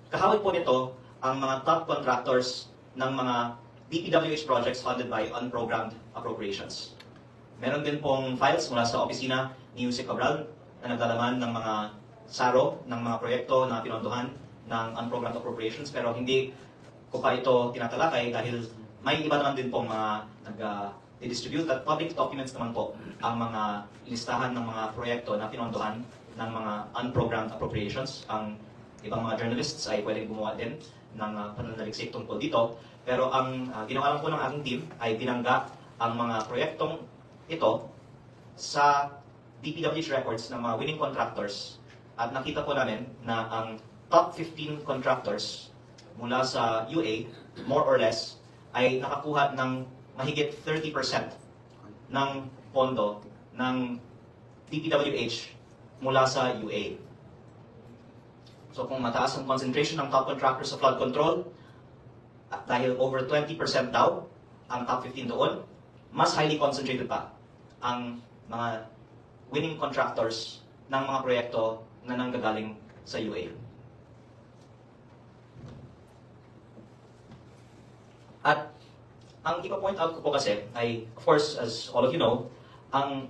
Kahawig po nito ang mga top contractors ng mga DPWH projects funded by unprogrammed appropriations. Meron din pong files mula sa opisina ni Yusek Cabral na naglalaman ng mga saro ng mga proyekto na pinondohan ng unprogrammed appropriations, pero hindi ko pa ito tinatalakay dahil may iba naman din pong mga nag-distribute at public documents naman po ang mga listahan ng mga proyekto na pinondohan ng mga unprogrammed appropriations. Ang ibang mga journalists ay pwedeng gumawa din ng pananaliksik tungkol dito. Pero ang ginawa lang po ng aking team ay binangga ang mga proyektong ito sa DPWH records ng mga winning contractors at nakita po namin na ang top 15 contractors mula sa UA, more or less, ay nakakuha ng mahigit 30% ng pondo ng DPWH mula sa UA. So kung mataas ang concentration ng top contractors sa flood control, dahil over 20% daw ang top 15 doon, mas highly concentrated pa ang mga winning contractors ng mga proyekto na nanggagaling sa UA. At ang ipa-point out ko po kasi ay, of course, as all of you know, ang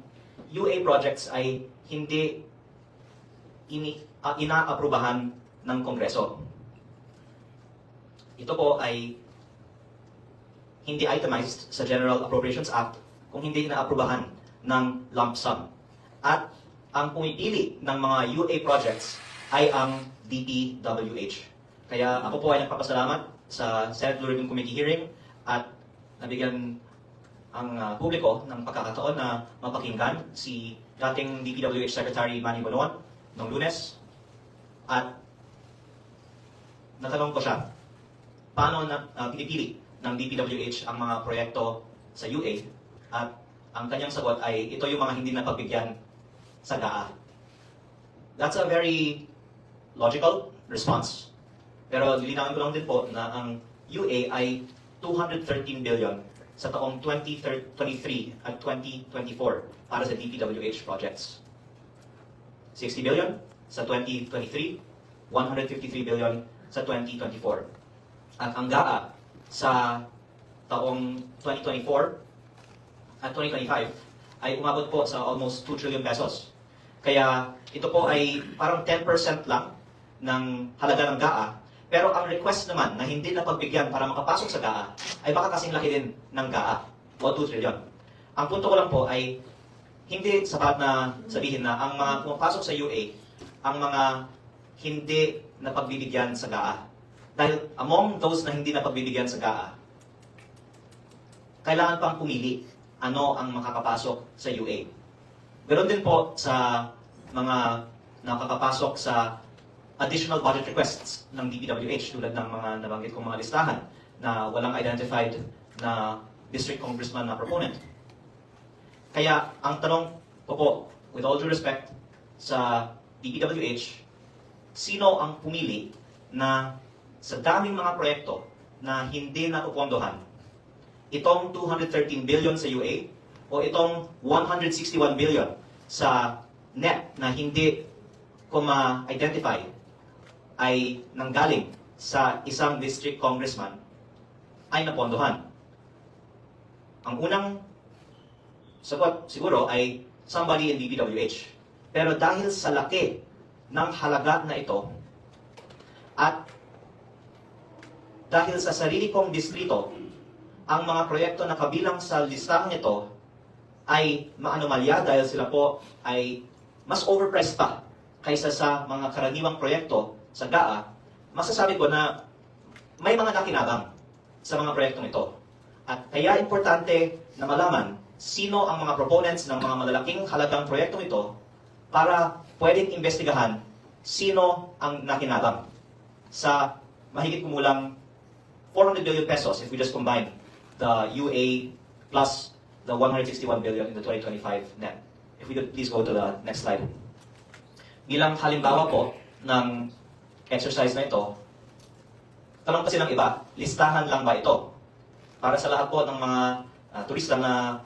UA projects ay hindi inaaprubahan ng Kongreso. Ito po ay hindi itemized sa General Appropriations Act kung hindi inaaprubahan ng lump sum. At ang pumipili ng mga UA projects ay ang DPWH. Kaya ako po ay nagpapasalamat sa Senate Blue Ribbon Committee hearing at nabigyan ang publiko ng pagkakataon na mapakinggan si dating DPWH Secretary Manny Bonoan noong Lunes. At natanong ko siya, paano pinipili ng DPWH ang mga proyekto sa UA? At ang kanyang sagot ay, ito yung mga hindi napagbigyan sa GAA. That's a very logical response. Pero lilinawin ko lang din po na ang UA ay 213 billion sa taong 2023 at 2024 para sa DPWH projects. 60 billion sa 2023, 153 billion sa 2024. At ang GAA sa taong 2024 at 2025 ay umabot po sa almost 2 trillion pesos. Kaya ito po ay parang 10% lang ng halaga ng GAA. Pero ang request naman na hindi napagbigyan para makapasok sa GAA ay baka kasing laki din ng GAA o 2 trillion. Ang punto ko lang po ay hindi sapat na sabihin na ang mga pumapasok sa UA ang mga hindi napagbibigyan sa GAA. Dahil among those na hindi napagbibigyan sa GAA, kailangan pang pumili ano ang makakapasok sa UA. Meron din po sa mga nakakapasok sa additional budget requests ng DPWH tulad ng mga nabanggit kong mga listahan na walang identified na district congressman na proponent. Kaya ang tanong ko po, with all due respect, sa DPWH, sino ang pumili na sa daming mga proyekto na hindi napupondohan, itong 213 billion sa UA o itong 161 billion sa NEP na hindi ko ma-identify ay nanggaling sa isang district congressman ay napondohan. Ang unang sagot siguro ay somebody in DPWH. Pero dahil sa laki ng halaga na ito at dahil sa sarili kong distrito, ang mga proyekto na kabilang sa listahan nito ay maanomalya dahil sila po ay mas overpriced pa kaysa sa mga karaniwang proyekto sa GAA, masasabi ko na may mga nakinabang sa mga proyektong ito. At kaya importante na malaman sino ang mga proponents ng mga malalaking halagang proyektong ito para pwedeng investigahan sino ang nakinabang sa mahigit kumulang 400 billion pesos if we just combine the UA plus the 161 billion in the 2025 net. If we could please go to the next slide. Bilang halimbawa po ng exercise na ito, tanong kasi ng iba, listahan lang ba ito? Para sa lahat po ng mga turista na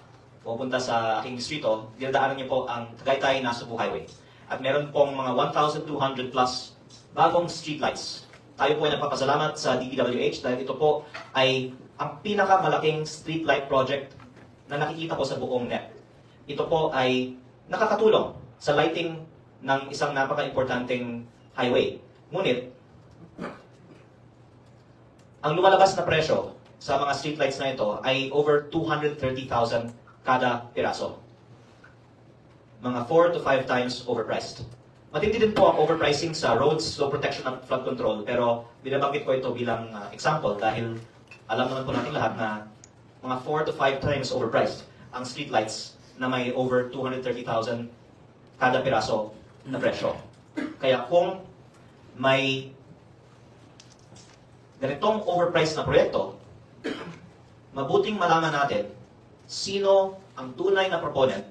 pupunta sa aking distrito, dinadaanan niyo po ang Tagaytay Nasugbu Highway. At meron pong mga 1,200 plus bagong streetlights tayo po ay nagpapasalamat sa DPWH dahil ito po ay ang pinakamalaking streetlight project na nakikita ko sa buong NEP. Ito po ay nakakatulong sa lighting ng isang napaka-importanting highway. Ngunit, ang lumalabas na presyo sa mga streetlights na ito ay over 230,000 kada piraso. Mga 4 to 5 times overpriced. Matindi din po ang overpricing sa roads, slow protection at flood control, pero binabanggit ko ito bilang example dahil alam naman po natin lahat na mga 4 to 5 times overpriced ang streetlights na may over 230,000 kada piraso na presyo. Kaya kung may ganitong overpriced na proyekto, mabuting malaman natin sino ang tunay na proponent,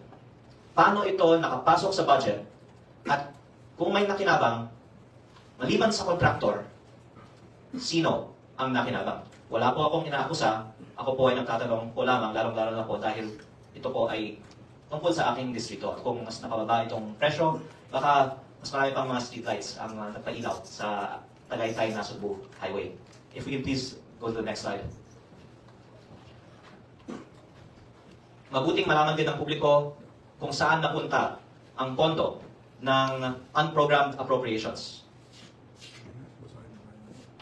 paano ito nakapasok sa budget, at kung may nakinabang, maliban sa kontraktor, sino ang nakinabang. Wala po akong inaakusa, ako po ay nagtatanong po lamang, lalong-lalo na po dahil ito po ay tungkol sa aking distrito. At kung mas nakababa itong presyo, baka mas marami pang mga streetlights ang nagpailaw sa Tagaytay-Nasugbu Highway. If we can please go to the next slide. Mabuting malaman din ng publiko kung saan napunta ang pondo ng unprogrammed appropriations.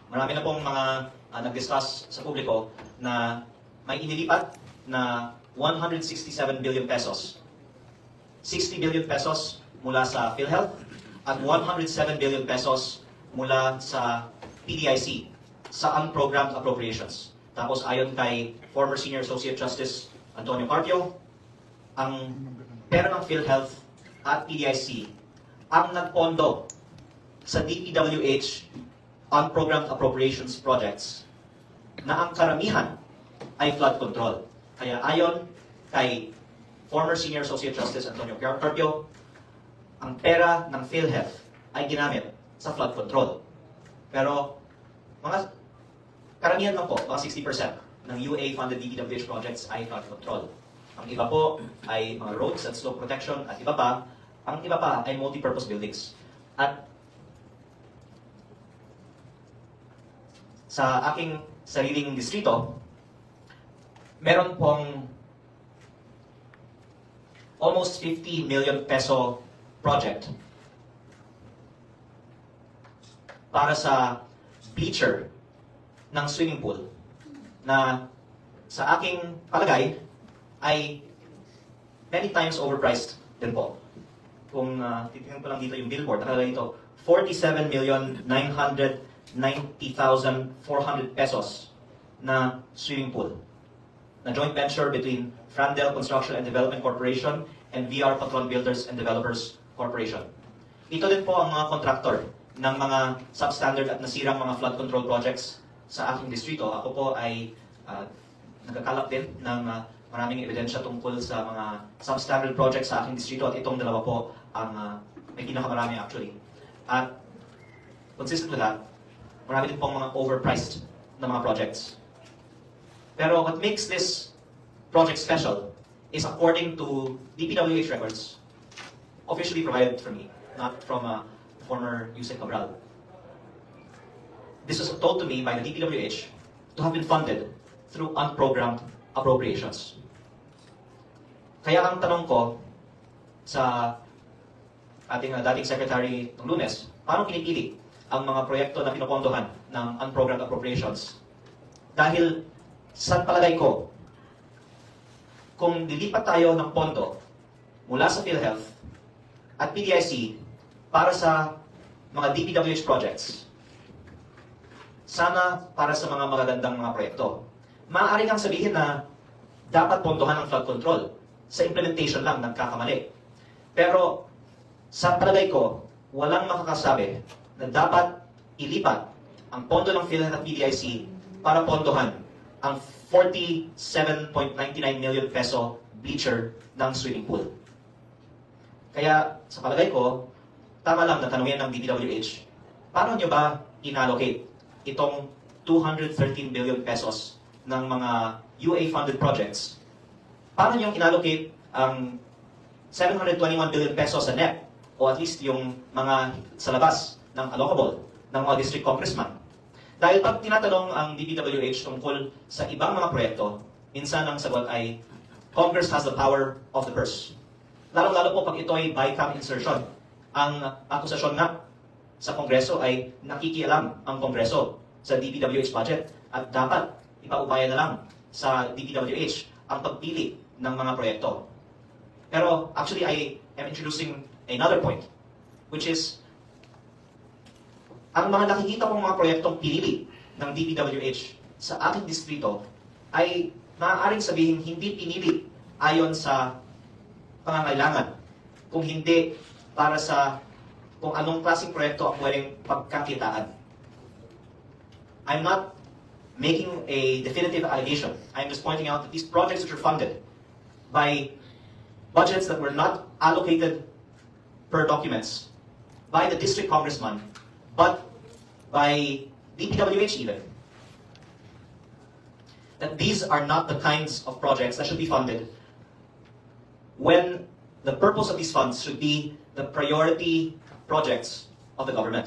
Marami na pong mga nag-discuss sa publiko na may inilipat na 167 billion pesos. 60 billion pesos mula sa PhilHealth at 107 billion pesos mula sa PDIC sa unprogrammed appropriations. Tapos ayon kay former Senior Associate Justice Antonio Carpio, ang pera ng PhilHealth at PDIC ang nagpondo sa DPWH unprogrammed appropriations projects na ang karamihan ay flood control. Kaya ayon kay former Senior Associate Justice Antonio Carpio, ang pera ng PhilHealth ay ginamit sa flood control. Pero mga karamihan lang po, mga 60% ng UA-funded DPWH projects ay flood control. Ang iba po ay mga roads at slope protection at ang iba pa ay multi-purpose buildings. At sa aking sariling distrito, meron pong almost 50 million peso project para sa bleacher ng swimming pool na sa aking palagay ay many times overpriced din po. Kung titingnan ko lang dito yung billboard, nakalagay dito 47,990,400 pesos na swimming pool na joint venture between Frandel Construction and Development Corporation and VR Patron Builders and Developers Corporation. Ito din po ang mga contractor ng mga substandard at nasirang mga flood control projects sa aking distrito. Ako po ay nagkakalap din ng maraming ebidensya tungkol sa mga substandard projects sa aking distrito at itong dalawa po ang may pinakamarami actually. At consistent with that, marami din pong mga overpriced na mga projects. Pero what makes this project special is according to DPWH records, officially provided for me, not from former Yusek Cabral. This was told to me by the DPWH to have been funded through unprogrammed appropriations. Kaya ang tanong ko sa ating dating Secretary ng Lunes, paano pinipili ang mga proyekto na pinopondohan ng unprogrammed appropriations? Dahil sa palagay ko, kung dilipat tayo ng pondo mula sa PhilHealth at PDIC para sa mga DPWH projects, sana para sa mga magagandang mga proyekto. Maaari kang sabihin na dapat pondohan ang flood control. Sa implementation lang nagkakamali. Pero sa palagay ko, walang makakasabi na dapat ilipat ang pondo ng PhilHealth at PDIC para pondohan ang 47.99 million peso bleacher ng swimming pool. Kaya sa palagay ko, tama lang na tanungin ng DPWH, paano nyo ba inallocate itong 213 billion pesos ng mga UA-funded projects? Paano nyo inallocate ang 721 billion pesos sa NEP o at least yung mga sa labas ng allocable ng mga district congressman Dahil pag tinatanong ang DPWH tungkol sa ibang mga proyekto, minsan ang sagot ay, Congress has the power of the purse. Lalong-lalo po pag ito ay BICAM insertion. Ang akusasyon nga sa Kongreso ay nakikialam ang Kongreso sa DPWH budget at dapat ipaubaya na lang sa DPWH ang pagpili ng mga proyekto. Pero actually, I am introducing another point, which is, ang mga nakikita kong mga proyektong pinili ng DPWH sa aking distrito ay maaaring sabihin hindi pinili ayon sa pangangailangan, kung hindi para sa kung anong klaseng proyekto ang pwedeng pagkakitaan. I'm not making a definitive allegation. I'm just pointing out that these projects which are funded by budgets that were not allocated per documents by the district congressman, but by DPWH even, that these are not the kinds of projects that should be funded when the purpose of these funds should be the priority projects of the government.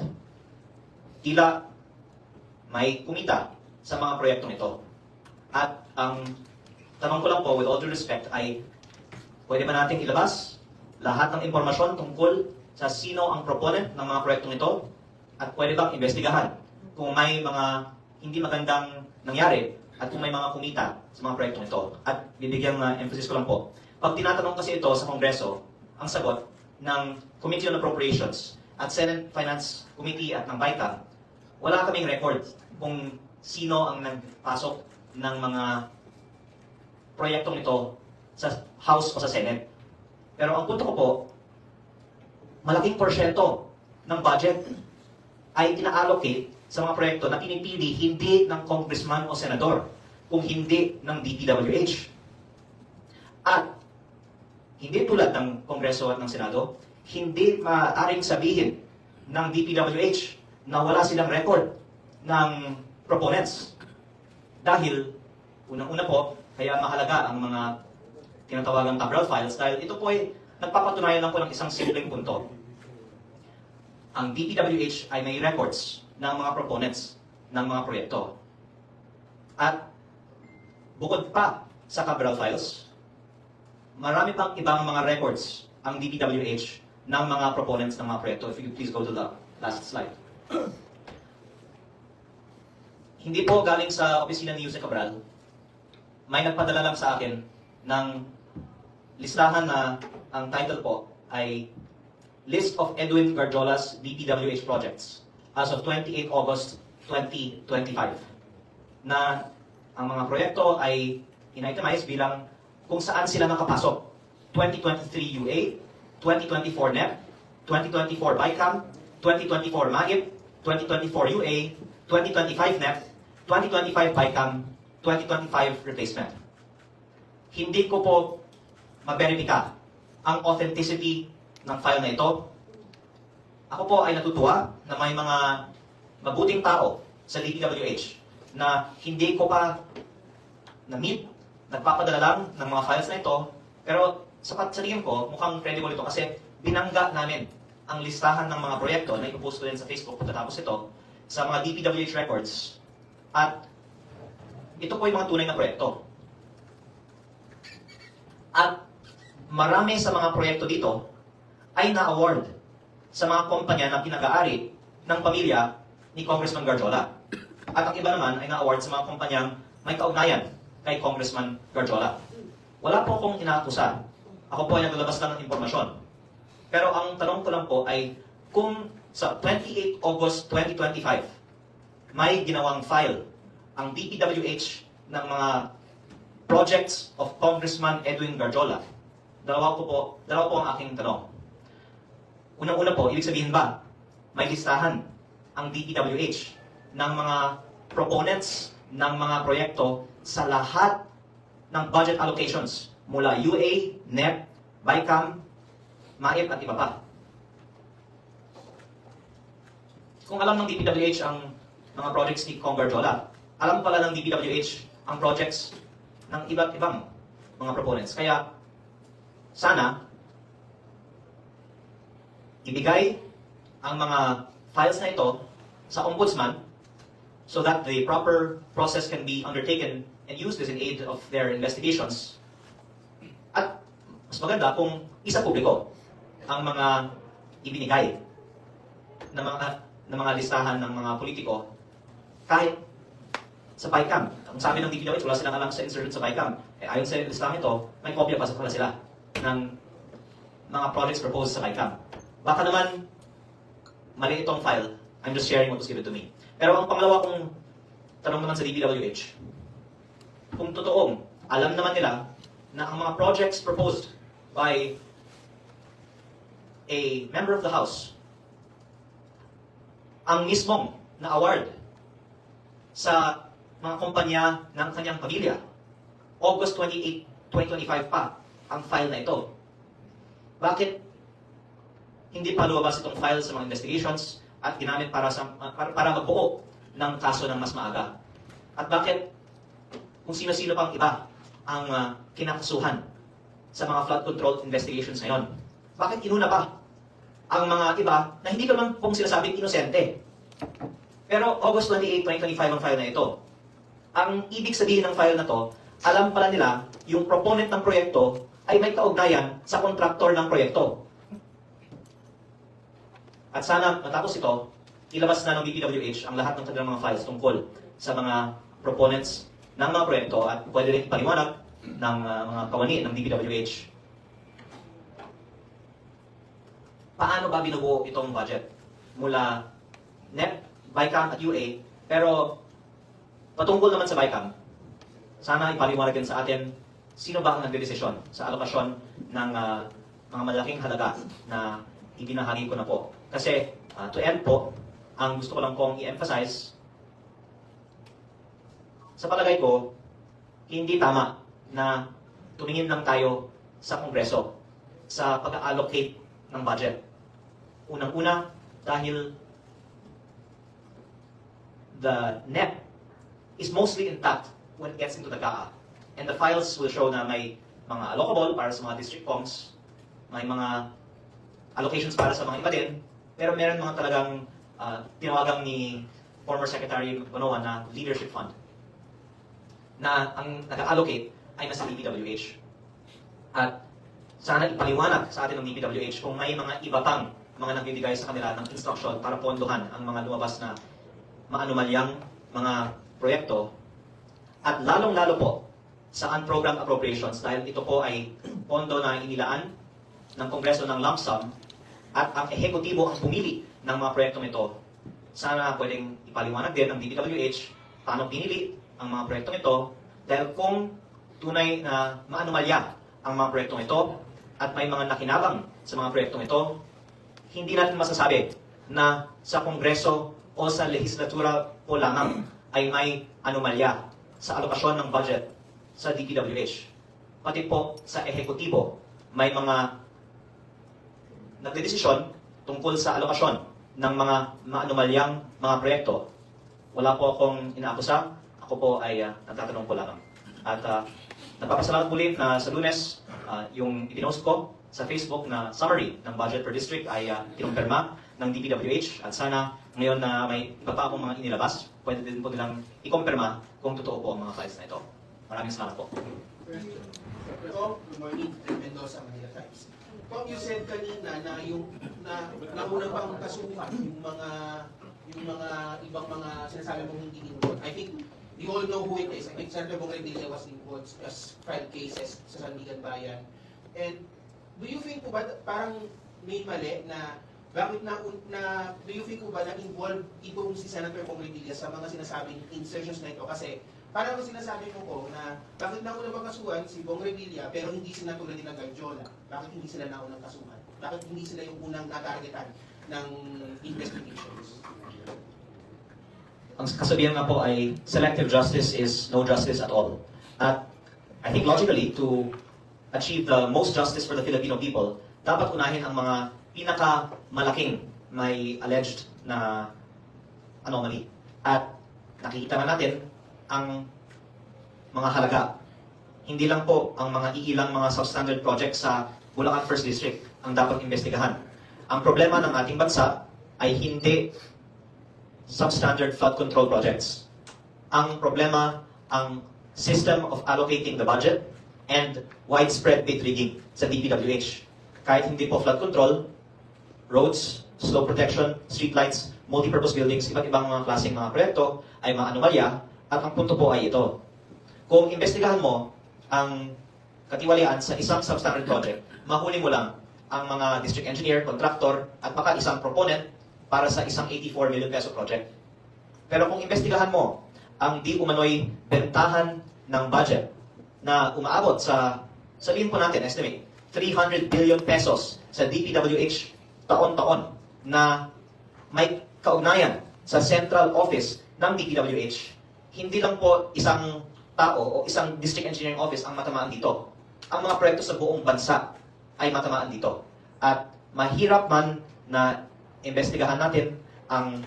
Tila may kumita sa mga proyektong ito. At ang tanong ko lang po, with all due respect, ay pwede ba nating ilabas lahat ng impormasyon tungkol sa sino ang proponent ng mga proyektong ito? At pwede bang investigahan kung may mga hindi magandang nangyari at kung may mga kumita sa mga proyektong ito? At bibigyan emphasis ko lang po. Pag tinatanong kasi ito sa Kongreso, ang sagot ng Committee on Appropriations at Senate Finance Committee at ng BICAM, wala kaming record kung sino ang nagpasok ng mga proyektong ito sa House o sa Senate. Pero ang punto ko po, malaking porsyento ng budget ay ina-allocate sa mga proyekto na pinipili hindi ng congressman o senador, kung hindi ng DPWH. At hindi tulad ng Kongreso at ng Senado, hindi maaaring sabihin ng DPWH na wala silang record ng proponents. Dahil, unang-una po, kaya mahalaga ang mga tinatawagang Cabral files dahil ito po ay nagpapatunayan lang po ng isang simpleng punto. Ang DPWH ay may records ng mga proponents ng mga proyekto. At bukod pa sa Cabral files, marami pang ibang mga records ang DPWH ng mga proponents ng mga proyekto. If you please go to the last slide. Hindi po galing sa opisina ni Jose Cabral. May nagpadala lang sa akin ng listahan na ang title po ay List of Edwin Garjola's DPWH projects as of 28 August 2025. Na ang mga proyekto ay in-itemize bilang kung saan sila nakapasok. 2023 UA, 2024 NEP, 2024 BICAM, 2024 MAGIP, 2024 UA, 2025 NEP, 2025 BICAM, 2025 replacement. Hindi ko po maberipika ang authenticity ng file na ito. Ako po ay natutuwa na may mga mabuting tao sa DPWH na hindi ko pa na-meet, nagpapadala lang ng mga files na ito, pero sa tingin ko, mukhang credible ito kasi binangga namin ang listahan ng mga proyekto na ipopost ko din sa Facebook pagkatapos ito sa mga DPWH records. At ito po yung mga tunay na proyekto. At marami sa mga proyekto dito ay na-award sa mga kumpanya na pinag-aari ng pamilya ni Congressman Garjola. At ang iba naman ay na-award sa mga kumpanyang may kaugnayan kay Congressman Garjola. Wala po akong inaakusa. Ako po ay naglalabas lang ng impormasyon. Pero ang tanong ko lang po ay kung sa 28 August 2025 may ginawang file ang DPWH ng mga projects of Congressman Edwin Garjola, dalawa po ang aking tanong. Unang-una po, ibig sabihin ba may listahan ang DPWH ng mga proponents ng mga proyekto sa lahat ng budget allocations mula UA, NEP, BICAM, MAIP at iba pa? Kung alam ng DPWH ang mga projects ni Cong Garjola, alam pala ng DPWH ang projects ng iba't ibang mga proponents. Kaya, sana, ibigay ang mga files na ito sa ombudsman so that the proper process can be undertaken and used as in aid of their investigations. At mas maganda kung isa publiko ang mga ibinigay ng mga listahan ng mga politiko kahit sa PICAM. Ang sabi ng DPWH, wala silang alam sa insertion sa PICAM. Ayon sa listahan ito, may kopya pa pala sila ng mga projects proposed sa PICAM. Baka naman, mali itong file. I'm just sharing what was given to me. Pero ang pangalawa kong tanong naman sa DPWH, kung totoong alam naman nila na ang mga projects proposed by a member of the House ang mismong na award sa mga kumpanya ng kanyang pamilya. August 28, 2025 pa ang file na ito. Bakit hindi pa lumabas itong file sa mga investigations at ginamit para magbuo ng kaso ng mas maaga? At bakit kung sino-sino pang iba ang kinakasuhan sa mga flood control investigations ngayon? Bakit inuna pa ang mga iba na hindi ko naman pong sinasabing inosente? Pero August 28, 2025 ang file na ito. Ang ibig sabihin ng file na to, alam pala nila yung proponent ng proyekto ay may kaugnayan sa kontraktor ng proyekto. At sana matapos ito, ilabas na ng DPWH ang lahat ng kanilang mga files tungkol sa mga proponents ng mga proyekto at pwede rin ipaliwanag ng mga kawani ng DPWH. Paano ba binubuo itong budget? Mula NEP, BICAM at UA, pero patungkol naman sa BICAM, sana ipaliwanag din sa atin sino ba ang nagdedesisyon sa alokasyon ng mga malaking halaga na ibinahagi ko na po. Kasi to end po, ang gusto ko lang pong i-emphasize, sa palagay ko, hindi tama na tumingin lang tayo sa Kongreso sa pag-allocate ng budget. Unang-una, dahil the NEP is mostly intact when it gets into the GAA. And the files will show na may mga allocable para sa mga district coms, may mga allocations para sa mga iba din, pero meron mga talagang tinawagang ni former Secretary Bonoan na leadership fund na ang nag-allocate ay nasa DPWH. At sana ipaliwanag sa atin ng DPWH kung may mga iba pang mga nagbibigay sa kanila ng instruction para pondohan ang mga lumabas na maanumalyang mga proyekto, at lalong-lalo po sa unprogrammed appropriations dahil ito po ay pondo na inilaan ng Kongreso ng lump sum at ang ehekutibo ang pumili ng mga proyektong ito. Sana pwedeng ipaliwanag din ng DPWH paano pinili ang mga proyektong ito, dahil kung tunay na maanumalya ang mga proyektong ito at may mga nakinabang sa mga proyektong ito, hindi natin masasabi na sa Kongreso o sa legislatura po lamang ay may anomalya sa alokasyon ng budget sa DPWH. Pati po sa ehekutibo, may mga nagdedesisyon tungkol sa alokasyon ng mga maanumalyang mga proyekto. Wala po akong inaakusa, ako po ay nagtatanong po lamang. At nagpapasalamat muli na sa Lunes, yung ipinost ko sa Facebook na summary ng budget per district ay kinumpirma ng DPWH, at sana ngayon na may iba pa akong mga inilabas, pwede din po nilang ikumpirma kung totoo po ang mga files na ito. Maraming salamat po. Tom, good morning. Mendoza, Manila Times. Tom, you said kanina na yung nauna pang kasuhan yung mga ibang mga sinasabi mong hindi involved. I think we all know who it is. I think Senator Bong Revilla was involved as filed cases sa Sandigan Bayan. And do you think po ba parang may mali na bakit do you think po ba na involved itong si Senator Bong Revilla sa mga sinasabing insertions na ito? Kasi parang sinasabi mo po na bakit nauna bang kasuhan si Bong Revilla pero hindi sila tulad ng Garjola? Bakit hindi sila naunang kasuhan? Bakit hindi sila yung unang natargetan ng investigations? Ang kasabihan nga po ay selective justice is no justice at all. At I think logically, to achieve the most justice for the Filipino people, dapat unahin ang mga pinakamalaking may alleged na anomaly. At nakikita na natin ang mga halaga. Hindi lang po ang mga iilang mga substandard projects sa Bulacan First District ang dapat imbestigahan. Ang problema ng ating bansa ay hindi substandard flood control projects. Ang problema, ang system of allocating the budget and widespread bid rigging sa DPWH. Kahit hindi po flood control, roads, slope protection, streetlights, multipurpose buildings, iba't ibang mga klaseng mga proyekto ay mga anomalya at ang punto po ay ito. Kung investigahan mo ang katiwalian sa isang substandard project, mahuli mo lang ang mga district engineer, contractor, at baka isang proponent para sa isang 84 million peso project. Pero kung investigahan mo ang di umano'y bentahan ng budget na umaabot sa, sabihin po natin, estimate, 300 billion pesos sa DPWH taon-taon na may kaugnayan sa central office ng DPWH, hindi lang po isang tao o isang district engineering office ang matamaan dito. Ang mga proyekto sa buong bansa ay matamaan dito. At mahirap man na investigahan natin ang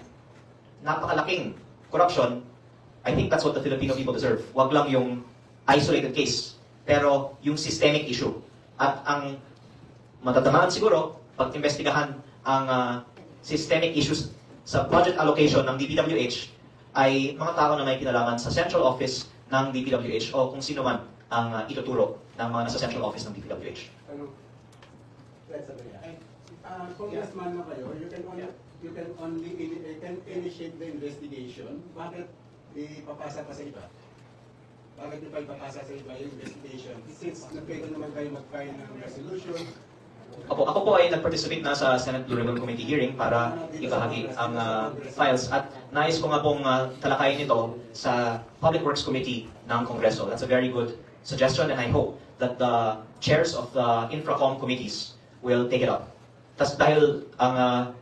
napakalaking corruption, I think that's what the Filipino people deserve. Wag lang yung isolated case, pero yung systemic issue. At ang matatamaan siguro, pag investigahan ang systemic issues sa budget allocation ng DPWH, ay mga tao na may kinalaman sa central office ng DPWH o kung sino man ang ituturo ng mga nasa central office ng DPWH. Ano? Congressman na kayo, you can initiate the investigation. Bakit ipapasa pa sa iba? Bakit nyo pa ipapasa sa iba yung investigation? Since pwede naman kayo mag-file ng resolution. Ako po ay nag-participate na sa Senate Blue Ribbon Committee hearing para ibahagi ang files at nais ko nga pong talakayin ito sa Public Works Committee ng Kongreso. That's a very good suggestion and I hope that the chairs of the Infracom committees will take it up. Tas dahil ang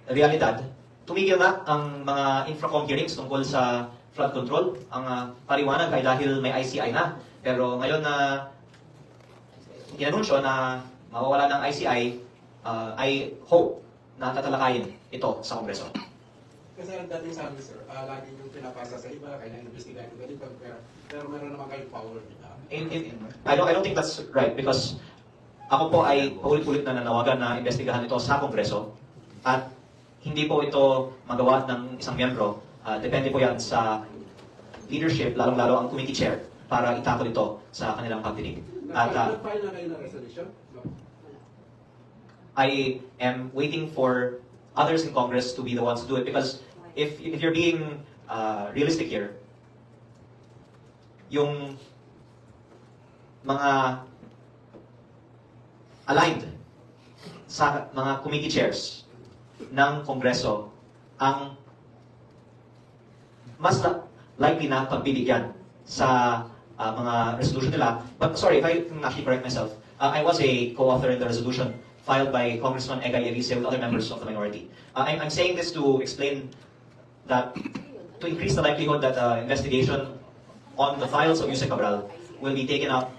realidad, tumigil na ang mga Infracom hearings tungkol sa flood control. Ang paliwanag ay dahil may ICI na. Pero ngayon na inanunsyo na mawawala ng ICI, I hope na tatalakayin ito sa Kongreso. Kasi ang dating sabi, sir, lagi yung pinapasa sa iba, kaya na-investigahan yung ganito, pero meron naman kayong power, di ba? I don't think that's right because ako po ay paulit-ulit na nanawagan na investigahan ito sa Kongreso at hindi po ito magawa ng isang miyembro. Depende po yan sa leadership, lalong-lalo ang committee chair para itakol ito sa kanilang pagdinig. At Nag-file na kayo ng resolution? No. I am waiting for others in Congress to be the ones to do it because if you're being realistic here, yung mga aligned sa mga committee chairs ng Kongreso ang mas likely na pagbibigyan sa mga resolution nila. But sorry, if I can actually correct myself, I was a co-author in the resolution filed by Congressman Egay Elise with other members of the minority. I'm saying this to explain that to increase the likelihood that investigation on the files of Yusek Cabral will be taken up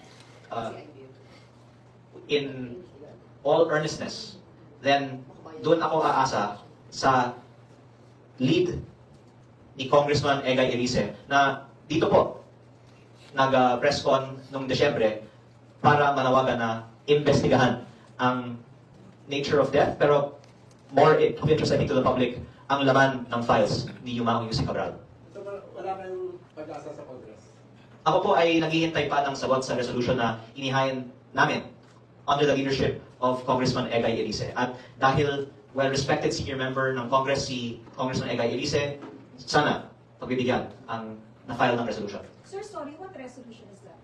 in all earnestness, then doon ako aasa sa lead ni Congressman Egay Elise na dito po nag-press con noong Desyembre para manawagan na investigahan ang nature of death, pero more of interest I think to the public ang laman ng files ni Yumaong Yusek Cabral. So wala kayong pag-asa sa Congress? Ako po ay naghihintay pa ng sagot sa resolution na inihain namin under the leadership of Congressman Egay Elise. At dahil well-respected senior member ng Congress si Congressman Egay Elise, sana pagbibigyan ang na-file ng resolution. Sir, sorry, what resolution is that?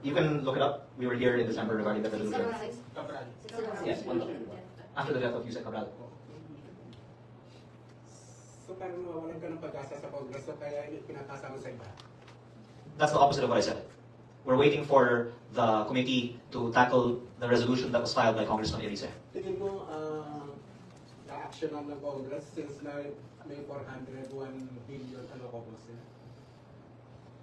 You can look it up. We were here in December regarding that resolution. Cabral. Yes, after the death of Yusek Cabral. So parang mawalan ka ng pag-asa sa Congress, so kaya pinapasa mo sa iba? That's the opposite of what I said. We're waiting for the committee to tackle the resolution that was filed by Congressman Elise. Tingin mo, na-actionan ng Congress since na may 401 billion allocables nila?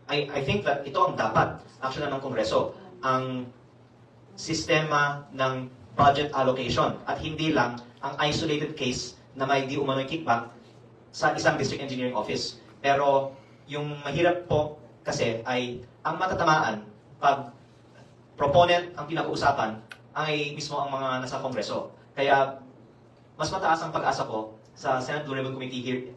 I think that ito ang dapat aksyonan ng Kongreso, ang sistema ng budget allocation at hindi lang ang isolated case na may di umano'y kickback sa isang district engineering office. Pero yung mahirap po kasi ay ang matatamaan pag proponent ang pinag-uusapan ay mismo ang mga nasa Kongreso. Kaya mas mataas ang pag-asa ko sa Senate Blue Ribbon Committee here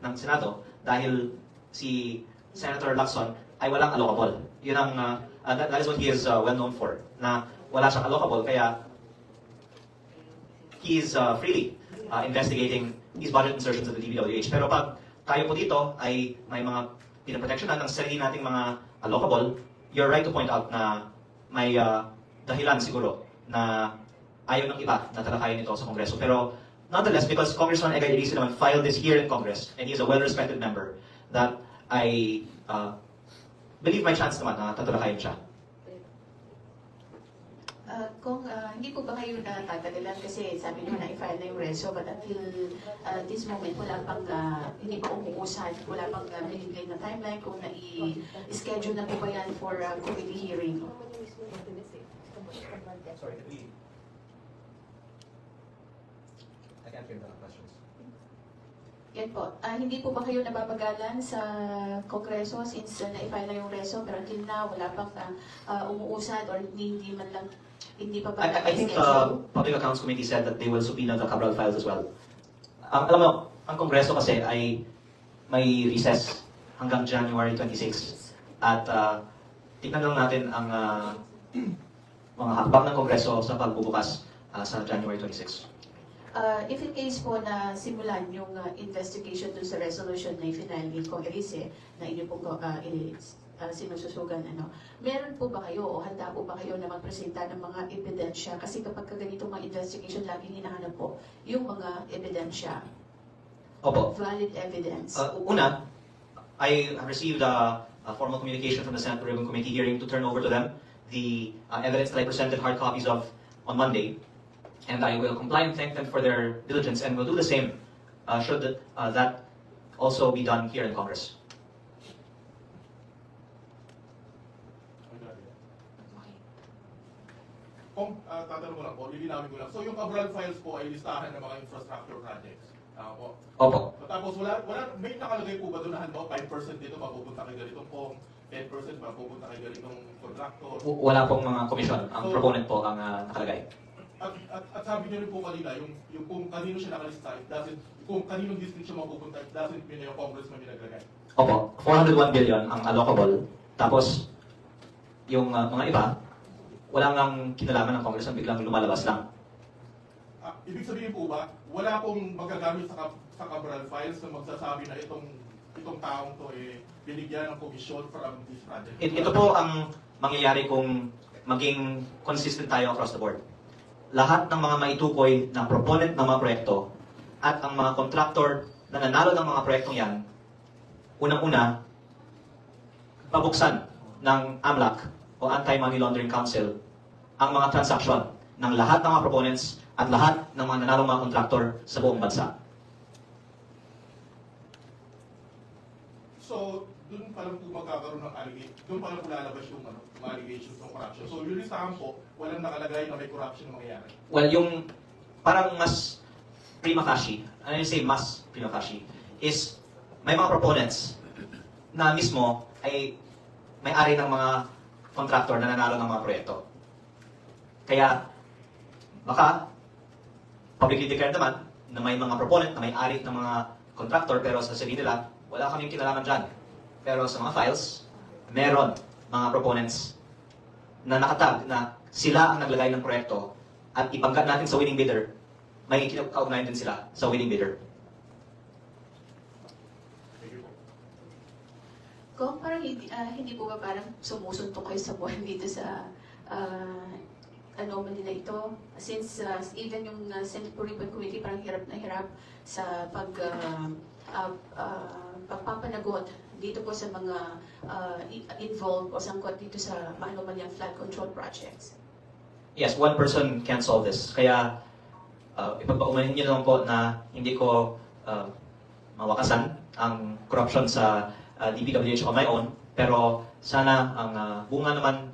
ng Senado dahil si Senator Lacson ay walang allocable. Yun ang, that is what he is well known for, na wala siyang allocable, kaya he is freely investigating these budget insertions of the DPWH. Pero pag tayo po dito ay may mga pinaproteksyonan ng sarili nating mga allocable, you're right to point out na may dahilan siguro na ayaw ng iba na talakayin ito sa Kongreso. Pero nonetheless, because Congressman Egay Elise naman filed this here in Congress, and he is a well-respected member, that I believe may chance naman na tatalakayin siya. Kung hindi po ba kayo natatagalan kasi sabi niyo na i-file na yung reso, but until this moment wala pang hindi pa umuusad, wala pang binigay na timeline kung na-schedule na po ba yan for committee hearing? Sorry, I can't hear the questions. Yan po. Hindi po ba kayo nababagalan sa Kongreso since na-file na yung reso pero until now wala pang umuusad or hindi man lang, hindi pa ba I think the na-schedule? Public Accounts Committee said that they will subpoena the Cabral files as well. Alam mo, ang Kongreso kasi ay may recess hanggang January 26. At tignan lang natin ang mga hakbang ng Kongreso sa pagbubukas sa January 26. If in case po na simulan yung investigation dun sa resolution na i-final ni Kong Elise na inyo pong sinususugan, meron po ba kayo o handa po ba kayo na magpresenta ng mga ebidensya? Kasi kapag ganitong mga investigation, laging hinahanap po yung mga ebidensya, Opo. valid evidence. Una, I have received a formal communication from the Senate Ribbon Committee hearing to turn over to them the evidence that I presented hard copies of on Monday. And I will comply and thank them for their diligence, and will do the same should that also be done here in Congress. Kung tatanong ko lang po, lilinawin ko lang. So yung Cabral files po ay listahan ng mga infrastructure projects. Po. Opo. Tapos may nakalagay po ba doon na halimbawa 5% dito mapupunta kay ganitong pong, 10% mapupunta kay ganitong contractor. Wala pong mga komisyon. Ang proponent po ang nakalagay. At sabi niyo rin po kanina, yung kung kanino siya nakalista, kung kaninong district siya mapupunta, it doesn't mean na yung congressman yung naglagay. Opo. 401 billion ang allocable. Tapos, yung mga iba, wala ngang kinalaman ng congressman, biglang lumalabas lang. Ibig sabihin po ba, wala pong magagamit sa Cabral files na magsasabi na itong taong to binigyan ng komisyon from this project? Ito po ang mangyayari kung maging consistent tayo across the board. Lahat ng mga maitukoy na proponent ng mga proyekto at ang mga contractor na nanalo ng mga proyektong yan, unang-una, pabuksan ng AMLAC o Anti-Money Laundering Council ang mga transaksyon ng lahat ng mga proponents at lahat ng mga nanalong mga contractor sa buong bansa. So, doon pa lang po magkakaroon ng allegation, doon pa lang po lalabas yung mga allegations ng corruption. So, yung listahan po, walang nakalagay na may corruption na mangyayari. Well, yung parang mas prima facie, ano yung say mas prima facie, is may mga proponents na mismo ay may-ari ng mga contractor na nanalo ng mga proyekto. Kaya, baka, publicly declared naman na may mga proponent na may-ari ng mga contractor, pero sa sarili nila, wala kaming kinalaman dyan. Pero sa mga files, meron mga proponents na nakatag na sila ang naglagay ng proyekto at ipanggat natin sa winning bidder, may kaugnayan din sila sa winning bidder. Thank you po. Kung parang hindi po ba parang sumusuntok kayo sa buwan dito sa anomaly na ito? Since even yung Senate Ribbon Committee parang hirap na hirap sa pagpapanagot dito po sa mga involved o sangkot dito sa anomalyang flood control projects. Yes, one person can't solve this. Kaya, ipagpaumanin niyo naman po na hindi ko mawakasan ang corruption sa DPWH on my own. Pero sana ang bunga naman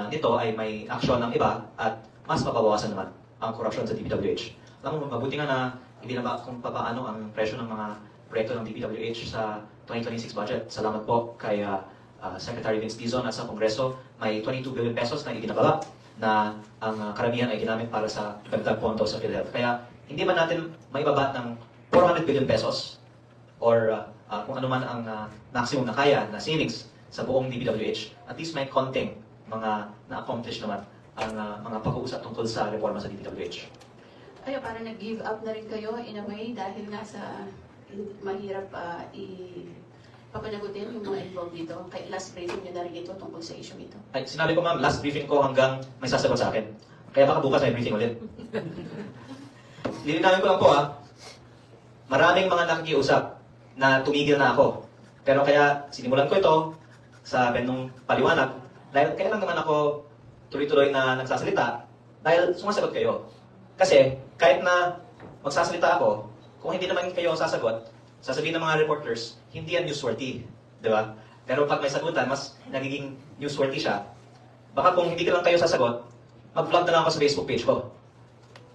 nito ay may aksyon ng iba at mas mapabawasan naman ang corruption sa DPWH. Alam mo, mabuti nga na ibinaba kung paano ang presyo ng mga proyekto ng DPWH sa 2026 budget. Salamat po kay Secretary Vince Dizon at sa Kongreso. May 22 billion pesos na ibinababa na ang karamihan ay ginamit para sa dagdag pondo sa PhilHealth. Kaya hindi man natin maibaba ng 400 billion pesos or kung ano man ang maximum na kaya na savings sa buong DPWH, at least may konting mga na-accomplish naman ang mga pag-uusap tungkol sa reforma sa DPWH. Ay, parang nag-give up na rin kayo in a way dahil nga sa mahirap papanagutin yung mga involved dito. Kay last briefing nyo na rin ito tungkol sa issue ito. Ay, sinabi ko ma'am, last briefing ko hanggang may sasagot sa akin. Kaya baka bukas may briefing ulit. Lilinawin ko lang po maraming mga nakikiusap na tumigil na ako. Pero kaya sinimulan ko ito sa ganung paliwanag dahil kaya lang naman ako tuloy-tuloy na nagsasalita dahil sumasagot kayo. Kasi kahit na magsasalita ako, kung hindi naman kayo sasagot, sasabihin ng mga reporters, hindi yan newsworthy. Di ba? Pero pag may sagutan, mas nagiging newsworthy siya. Baka kung hindi ka lang kayo sasagot, mag-vlog na lang ako sa Facebook page ko.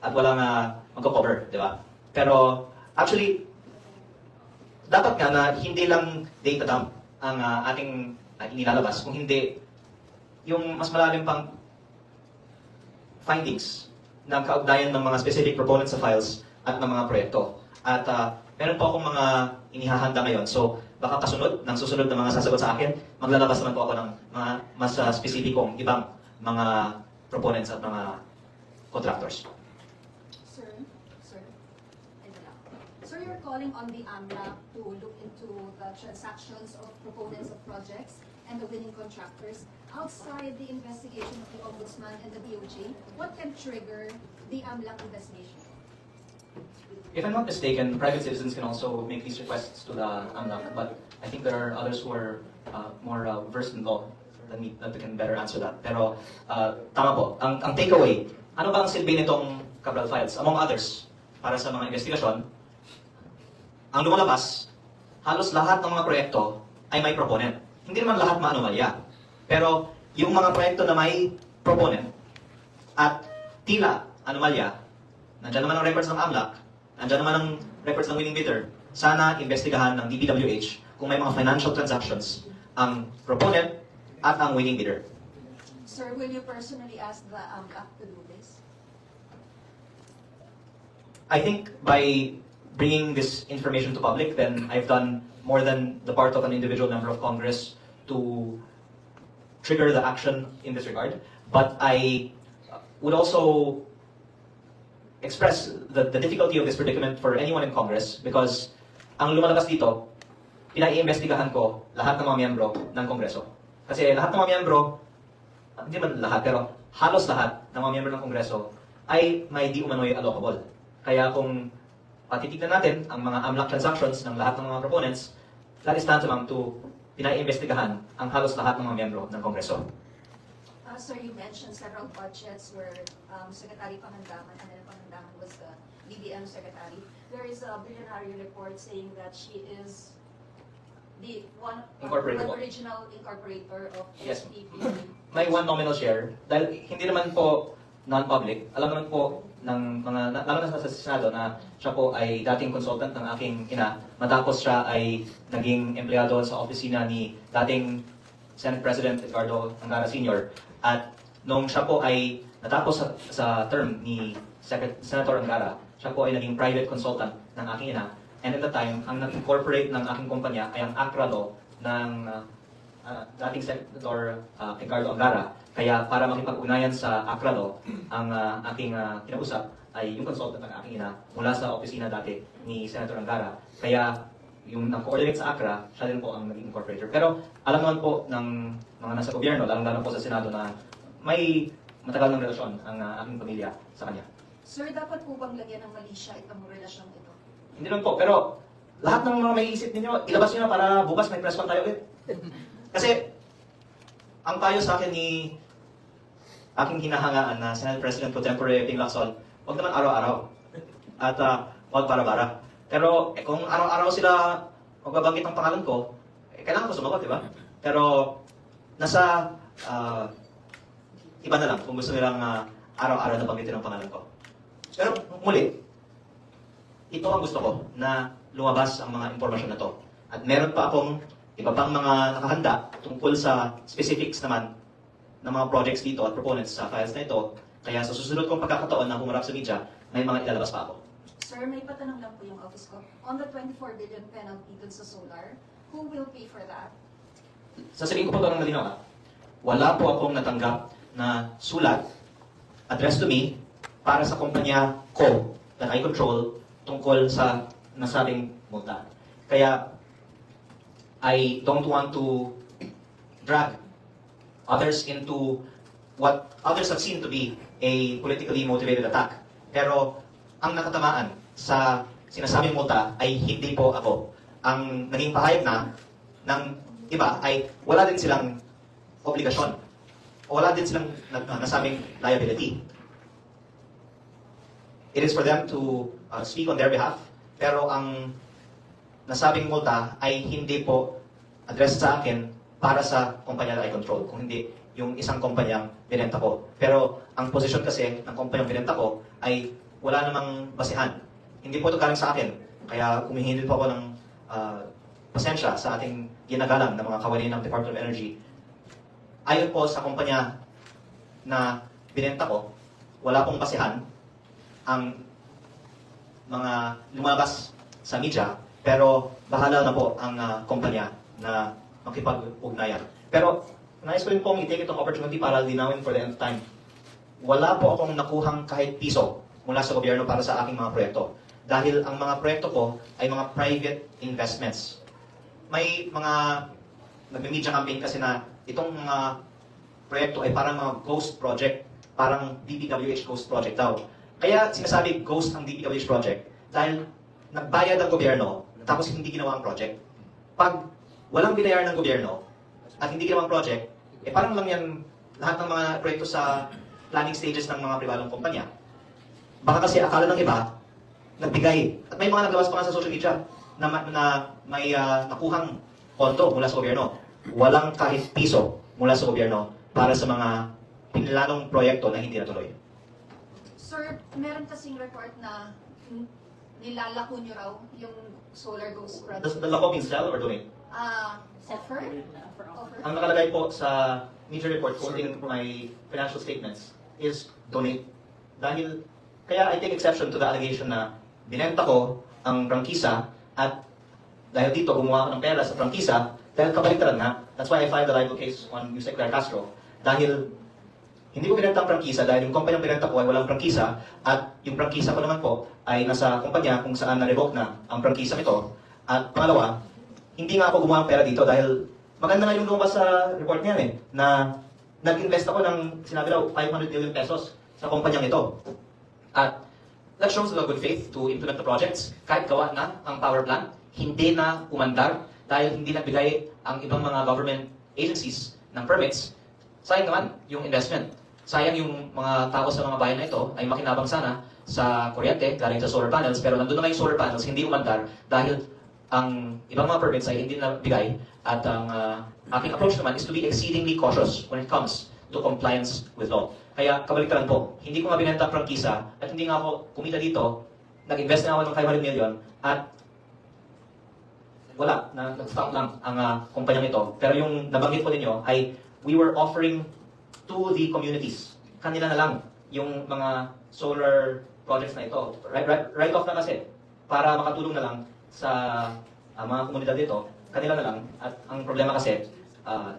At walang magko-cover, di ba? Pero actually, dapat nga na hindi lang data dump ang ating inilalabas, kung hindi yung mas malalim pang findings ng kaugnayan ng mga specific proponents sa files at ng mga proyekto. At meron po akong mga inihahanda ngayon. So, baka kasunod, ng susunod na mga sasagot sa akin, maglalabas naman po ako ng mga mas spesipikong ibang mga proponents at mga contractors. Sir, ito lang. Sir, you're calling on the AMLAC to look into the transactions of proponents of projects and the winning contractors outside the investigation of the Ombudsman and the DOJ. What can trigger the AMLAC investigation? If I'm not mistaken, private citizens can also make these requests to the AMLAC, but I think there are others who are more versed in law than me that can better answer that. Pero tama po, ang takeaway, ano ba ang silbi nitong Cabral Files? Among others, para sa mga investigasyon, ang lumalabas, halos lahat ng mga proyekto ay may proponent. Hindi naman lahat maanomalya. Pero yung mga proyekto na may proponent at tila anomalya, nandiyan naman ang records ng AMLAC, nandiyan naman ang records ng winning bidder, sana investigahan ng DPWH kung may mga financial transactions ang proponent at ang winning bidder. Sir, will you personally ask the AMLAC to do this? I think by bringing this information to public, then I've done more than the part of an individual member of Congress to trigger the action in this regard. But I would also express the difficulty of this predicament for anyone in Congress because ang lumalabas dito, pinaiimbestigahan ko lahat ng mga miyembro ng Kongreso. Kasi lahat ng mga miyembro, hindi man lahat, pero halos lahat ng mga miyembro ng Kongreso ay may di umano'y allocable. Kaya kung patitignan natin ang mga AMLAC transactions ng lahat ng mga proponents, that is tantamount to pinaiimbestigahan ang halos lahat ng mga miyembro ng Kongreso. Sir, you mentioned several budgets where Secretary Pangandaman, Anel Pangandaman was the BBM secretary. There is a billionaire report saying that she is the Incorporatable. original incorporator of Yes. SPP. May one nominal share, dahil hindi naman po non-public, alam naman po ng mga, lalo na sa Senado na siya po ay dating consultant ng aking ina, matapos siya ay naging empleyado sa opisina ni dating Senate President Edgardo Angara Sr. At nung siya po ay natapos sa term ni Senator Angara, siya po ay naging private consultant ng aking ina. And at the time, ang nag-incorporate ng aking kumpanya ay ang ACRA law ng dating Senator Edgardo Angara. Kaya para makipag-ugnayan sa ACRA law, ang aking kinausap ay yung consultant ng aking ina mula sa opisina dati ni Senator Angara. Kaya yung nang-coordinate sa ACRA, siya din po ang naging incorporator. Pero alam naman po ng mga nasa gobyerno, lalong-lalo po sa Senado na may matagal ng relasyon ang aking pamilya sa kanya. Sir, dapat po bang lagyan ng mali siya itong relasyong ito? Hindi naman po, pero lahat ng mga may isip ninyo, ilabas nyo na para bukas may press con tayo ulit. Kasi, ang payo sa akin ni aking hinahangaan na Senate President Pro Tempore Ping Lacson, huwag naman araw-araw. At huwag para-bara. Pero kung araw-araw sila magbabanggit ng pangalan ko, kailangan ko sumagot, di ba? Pero nasa iba na lang kung gusto nilang araw-araw na banggitin ang pangalan ko. Pero muli, ito ang gusto ko na lumabas ang mga impormasyon na to. At meron pa akong iba pang mga nakahanda tungkol sa specifics naman ng mga projects dito at proponents sa files na ito. Kaya sa susunod kong pagkakataon na humarap sa media, may mga ilalabas pa ako. Sir, may patanong lang po yung office ko. On the 24 billion penalty dun sa solar, who will pay for that? Sasabihin ko po ito ng malinaw. Wala po akong natanggap na sulat addressed to me para sa kumpanya ko that I control tungkol sa nasabing multa. Kaya, I don't want to drag others into what others have seen to be a politically motivated attack. Pero, ang nakatamaan sa sinasabing multa ay hindi po ako. Ang naging pahayag na ng iba ay wala din silang obligasyon. O wala din silang nasabing liability. It is for them to speak on their behalf. Pero ang nasabing multa ay hindi po addressed sa akin para sa kumpanya na I control. Kung hindi yung isang kumpanyang binenta ko. Pero ang posisyon kasi ng kumpanyang binenta ko ay wala namang basehan. Hindi po ito galing sa akin. Kaya humihingi po ako ng pasensya sa ating ginagalang ng mga kawani ng Department of Energy. Ayon po sa kumpanya na binenta ko, wala pong basehan ang mga lumabas sa media, pero bahala na po ang kumpanya na makipag-ugnayan. Pero nais ko rin pong i-take itong opportunity para linawin for the nth time. Wala po akong nakuhang kahit piso mula sa gobyerno para sa aking mga proyekto. Dahil ang mga proyekto ko ay mga private investments. May mga nagme-media campaign kasi na itong mga proyekto ay parang mga ghost project, parang DPWH ghost project daw. Kaya sinasabi ghost ang DPWH project dahil nagbayad ang gobyerno tapos hindi ginawa ang project. Pag walang binayaran ng gobyerno at hindi ginawa ang project, parang lang yan lahat ng mga proyekto sa planning stages ng mga pribadong kumpanya. Baka kasi akala ng iba, nagbigay. At may mga naglabas pa nga sa social media na may nakuhang konto mula sa gobyerno. Walang kahit piso mula sa gobyerno para sa mga pinilanong proyekto na hindi natuloy. Sir, meron kasing report na nilalako nyo raw yung solar ghost Does project. the LACO mean sell or donate? Offer? Offer? Ang nakalagay po sa media report quoting my financial statements is donate. Dahil, kaya I take exception to the allegation na binenta ko ang prangkisa at dahil dito gumawa ako ng pera sa prangkisa dahil kabaliktaran nga. That's why I filed the libel case on Yusek Claire Castro. Dahil hindi ko binenta ang prangkisa dahil yung kumpanyang binenta ko ay walang prangkisa at yung prangkisa ko naman po ay nasa kumpanya kung saan na-revoke na ang prangkisa nito. At pangalawa, hindi nga ako gumawa ng pera dito dahil maganda nga yung lumabas sa report niyan na nag-invest ako ng sinabi daw 500 million pesos sa kumpanyang ito. At that shows the good faith to implement the projects. Kahit gawa na ang power plant, hindi na umandar dahil hindi nagbigay ang ibang mga government agencies ng permits. Sayang naman yung investment. Sayang yung mga tao sa mga bayan na ito ay makinabang sana sa kuryente galing sa solar panels, pero nandun na yung solar panels, hindi umandar dahil ang ibang mga permits ay hindi nabigay at ang aking approach naman is to be exceedingly cautious when it comes to compliance with law. Kaya kabaliktaran po, hindi ko nga binenta ang prangkisa at hindi nga ako kumita dito, nag-invest na ako ng 500 million at wala, nag-stop lang ang kumpanyang ito. Pero yung nabanggit po ninyo ay we were offering to the communities. Kanila na lang yung mga solar projects na ito. Right off na kasi para makatulong na lang sa mga komunidad dito. Kanila na lang. At ang problema kasi,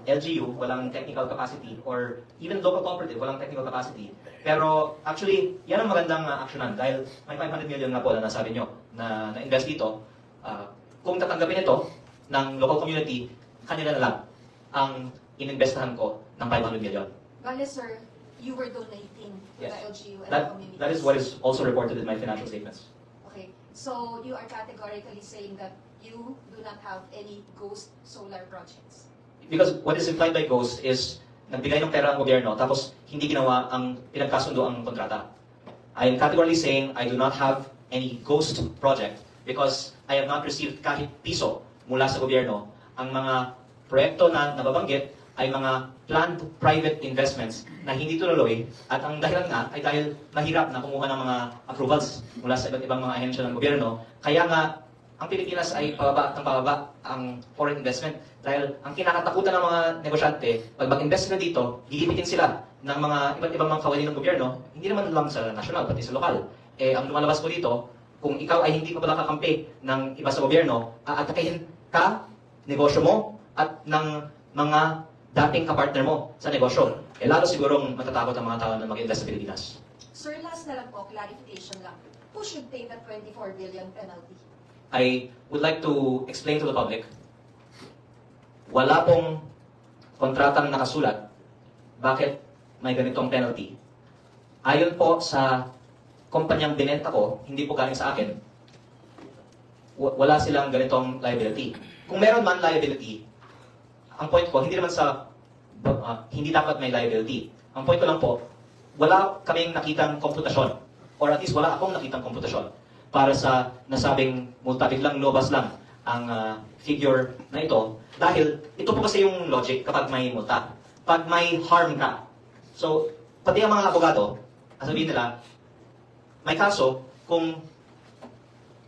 LGU, walang technical capacity or even local cooperative, walang technical capacity. Pero actually, yan ang magandang actionan dahil may 500 million nga po na nasabi nyo na invest dito. Kung tatanggapin ito ng local community, kanila na lang ang ininvestahan ko ng 500 million. Bale, sir, you were donating to Yes. the LGU and the community. That is what is also reported in my financial statements. Okay, so you are categorically saying that you do not have any ghost solar projects. Because what is implied by ghost is nagbigay ng pera ang gobyerno tapos hindi ginawa ang pinagkasundo ang kontrata. I am categorically saying I do not have any ghost project because I have not received kahit piso mula sa gobyerno. Ang mga proyekto na nababanggit ay mga planned private investments na hindi tuloy at ang dahilan nga ay dahil mahirap na kumuha ng mga approvals mula sa iba't ibang mga ahensya ng gobyerno. Kaya nga ang Pilipinas ay pababa at pababa ang foreign investment dahil ang kinakatakutan ng mga negosyante, pag mag-invest na dito, gigipitin sila ng mga iba't ibang mga kawani ng gobyerno, hindi naman lang sa national, pati sa lokal. Ang lumalabas po dito, kung ikaw ay hindi pa pala kakampi ng iba sa gobyerno, aatakihin ka, negosyo mo, at ng mga dating kapartner mo sa negosyo. Eh lalo sigurong matatakot ang mga tao na mag-invest sa Pilipinas. Sir, last na lang po, clarification lang. Who should pay the 24 billion penalty? I would like to explain to the public, wala pong kontratang nakasulat bakit may ganitong penalty. Ayon po sa kumpanyang binenta ko, hindi po galing sa akin, wala silang ganitong liability. Kung meron man liability, ang point ko, hindi naman sa hindi dapat may liability. Ang point ko lang po, wala kaming nakitang komputasyon, or at least wala akong nakitang komputasyon para sa nasabing multa. Biglang lumabas lang ang figure na ito. Dahil ito po kasi yung logic kapag may multa. Pag may harm ka. So, pati ang mga abogado, sabihin nila, may kaso kung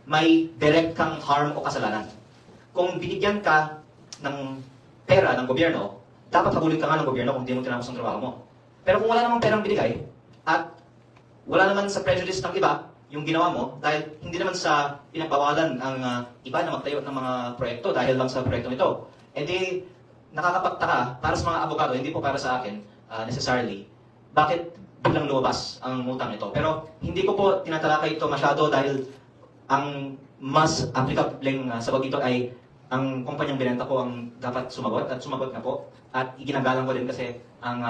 may direct kang harm o kasalanan. Kung binigyan ka ng pera ng gobyerno, dapat habulin ka nga ng gobyerno kung hindi mo tinapos ang trabaho mo. Pero kung wala namang perang binigay, at wala naman sa prejudice ng iba, yung ginawa mo, dahil hindi naman sa pinagbawalan ang iba na magtayo ng mga proyekto dahil lang sa proyekto ito, edi nakakapagtaka para sa mga abogado, hindi po para sa akin necessarily, bakit biglang lumabas ang multang ito. Pero hindi ko po tinatalakay ito masyado dahil ang mas applicable sagot dito ay ang kumpanyang binenta ko ang dapat sumagot at sumagot na po. At iginagalang ko din kasi ang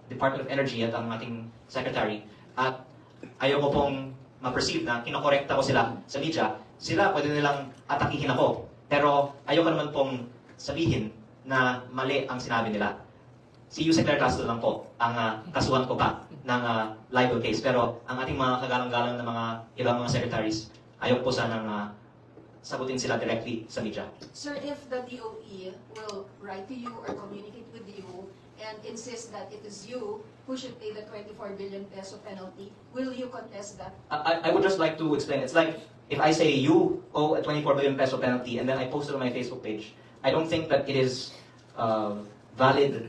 Department of Energy at ang ating Secretary. At ayaw ko pong ma-perceive na kinokorekta ko sila sa media. Sila pwede nilang atakihin ako. Pero ayaw ko naman pong sabihin na mali ang sinabi nila. Si Yusek Claire Castro lang po ang kasuhan ko pa ng libel case. Pero ang ating mga kagalang-galang na mga ibang mga secretaries, ayaw po sanang sagutin sila directly sa media. Sir, if the DOE will write to you or communicate with you and insist that it is you who should pay the 24 billion peso penalty, will you contest that? I would just like to explain. It's like if I say you owe a 24 billion peso penalty and then I post it on my Facebook page, I don't think that it is valid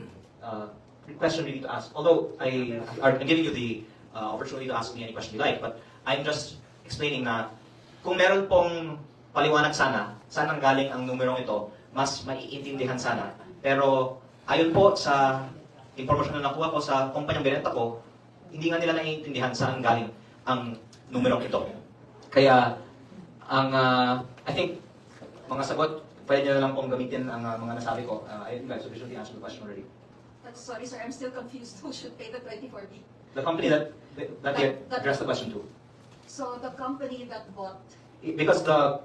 question really to ask. Although I'm giving you the opportunity to ask me any question you like, but I'm just explaining na kung meron pong paliwanag sana, saan ang galing ang numerong ito, mas maiintindihan sana. Pero ayon po sa impormasyon na nakuha ko sa kumpanyang binenta ko, hindi nga nila naiintindihan saan galing ang numerong ito. Kaya, I think, mga sagot, pwede nyo na lang pong gamitin ang mga nasabi ko. I think I've sufficiently answered the question already. But sorry sir, I'm still confused. Who should pay the 24 billion? The company that they addressed the question to. So the company that bought, Because the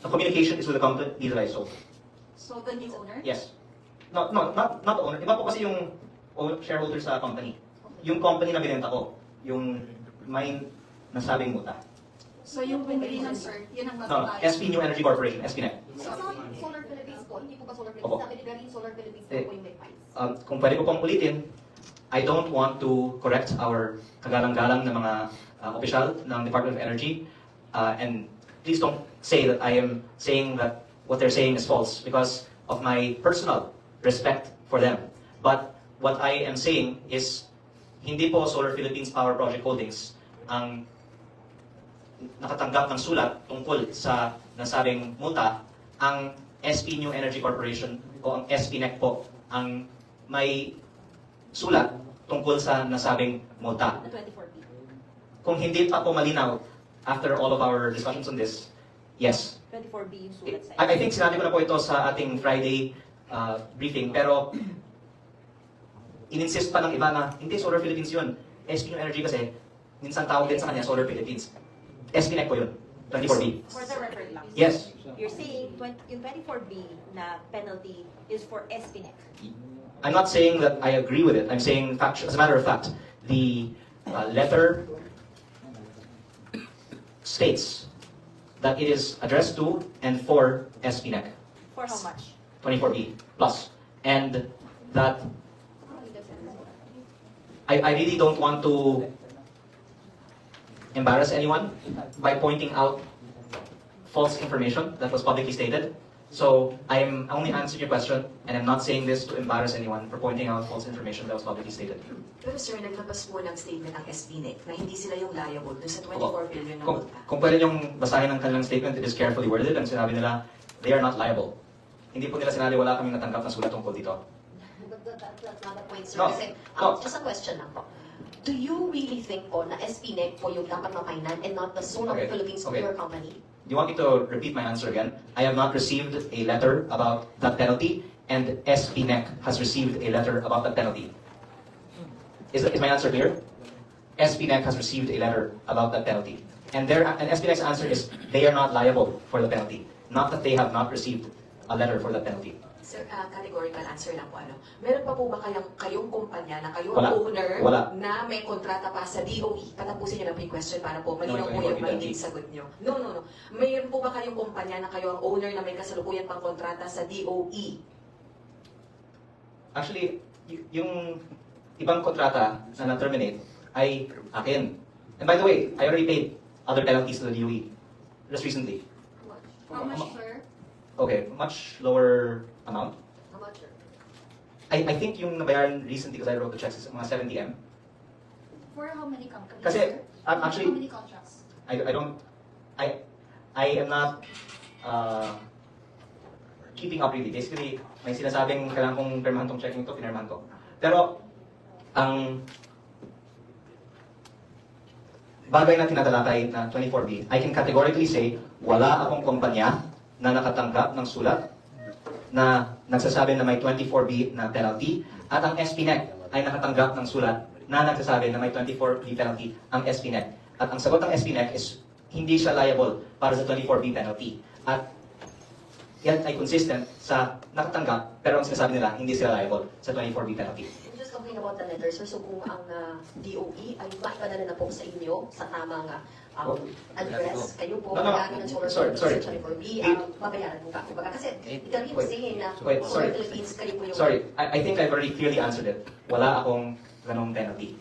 communication is with the company that I sold. so the new owner? Yes. Not the owner. Iba po kasi yung shareholder sa company. Yung company na binenta ko, yung may nasabing muta. So yung pinilihan sir, yun ang No, magbabayad. SP New Energy Corporation, SPNet. So, Solar Philippines po, hindi po ba Solar Opo. Philippines? Sabi ni Garin, Solar Philippines Eh, po yung may files. Kung pwede ko pong ulitin, I don't want to correct our kagalang-galang na mga opisyal ng Department of Energy. And please don't say that I am saying that what they're saying is false because of my personal respect for them. But what I am saying is, hindi po Solar Philippines Power Project Holdings ang nakatanggap ng sulat tungkol sa nasabing multa. Ang SP New Energy Corporation o ang SPNEC po ang may sulat tungkol sa nasabing multa. The 24 billion. Kung hindi pa po malinaw after all of our discussions on this, yes. 24 billion sulat sa I think sinabi ko na po ito sa ating Friday briefing, pero in-insist pa ng iba na hindi Solar Philippines yun. SP New Energy kasi, minsan tawag din sa kanya Solar Philippines. SPNEC po yun, 24B. For the record lang. Yes. You're saying yung 24B na penalty is for SPNEC. I'm not saying that I agree with it. I'm saying, as a matter of fact, the letter states that it is addressed to and for SPNEC, For how much? 24B plus. And that I really don't want to embarrass anyone by pointing out false information that was publicly stated. So I'm only answering your question, and I'm not saying this to embarrass anyone for pointing out false information that was publicly stated. Pero sir, naglabas po ng statement ang SBNet na hindi sila yung liable dun sa 24 billion na Kung, multa. kung pwede niyong basahin ang kanilang statement, it is carefully worded. Ang sinabi nila, they are not liable. Hindi po nila sinabi wala kaming natanggap na sulat tungkol dito. But that's not the point, sir. No. Kasi, No. just a question lang po. Do you really think po na SPNet po yung dapat mapainan and not the Solar Okay. Philippines Okay. your company? Do you want me to repeat my answer again? I have not received a letter about that penalty, and SPNEC has received a letter about that penalty. Is my answer clear? SPNEC has received a letter about that penalty. And SPNEC's answer is they are not liable for the penalty, not that they have not received a letter for that penalty. Sir, categorical answer lang po. Meron pa po ba kayong kumpanya na kayo Wala. ang owner Wala. na may kontrata pa sa DOE? Patapusin niyo lang po yung question para po malinaw po No, yung magiging sagot niyo. No. Mayroon po ba kayong kumpanya na kayo ang owner na may kasalukuyan pang kontrata sa DOE? Actually, yung ibang kontrata na na-terminate ay akin. And by the way, I already paid other penalties to the DOE just recently. How much, sir? Okay, much lower amount. How much, sir? I think yung nabayaran recently because I wrote the checks is mga 70M. For how many companies, Kasi, sir? actually- How many contracts? I am not keeping up really. Basically, may sinasabing kailangan kong pirmahan tong checking to, pinirmahan ko. Pero, ang bagay na tinatalakay na 24B, I can categorically say, wala akong kumpanya na nakatanggap ng sulat na nagsasabi na may 24B na penalty, at ang SPNEC ay nakatanggap ng sulat na nagsasabi na may 24B penalty ang SPNEC. At ang sagot ng SPNEC is hindi siya liable para sa 24B penalty. At yan ay consistent sa nakatanggap, pero ang sinasabi nila hindi sila liable sa 24B penalty. Can you just complain about the letter, sir? So kung ang DOE ay maipadala na po sa inyo sa tamang address, kayo po, No. mag-aano ng Solar Sorry. Philippines sa 24B, babayaran mo ka. Kumbaga, kasi ikaw rin saying na Wait, Solar sorry. Philippines, kayo po yung... Sorry, I think I've already clearly answered it. Wala akong ganong penalty.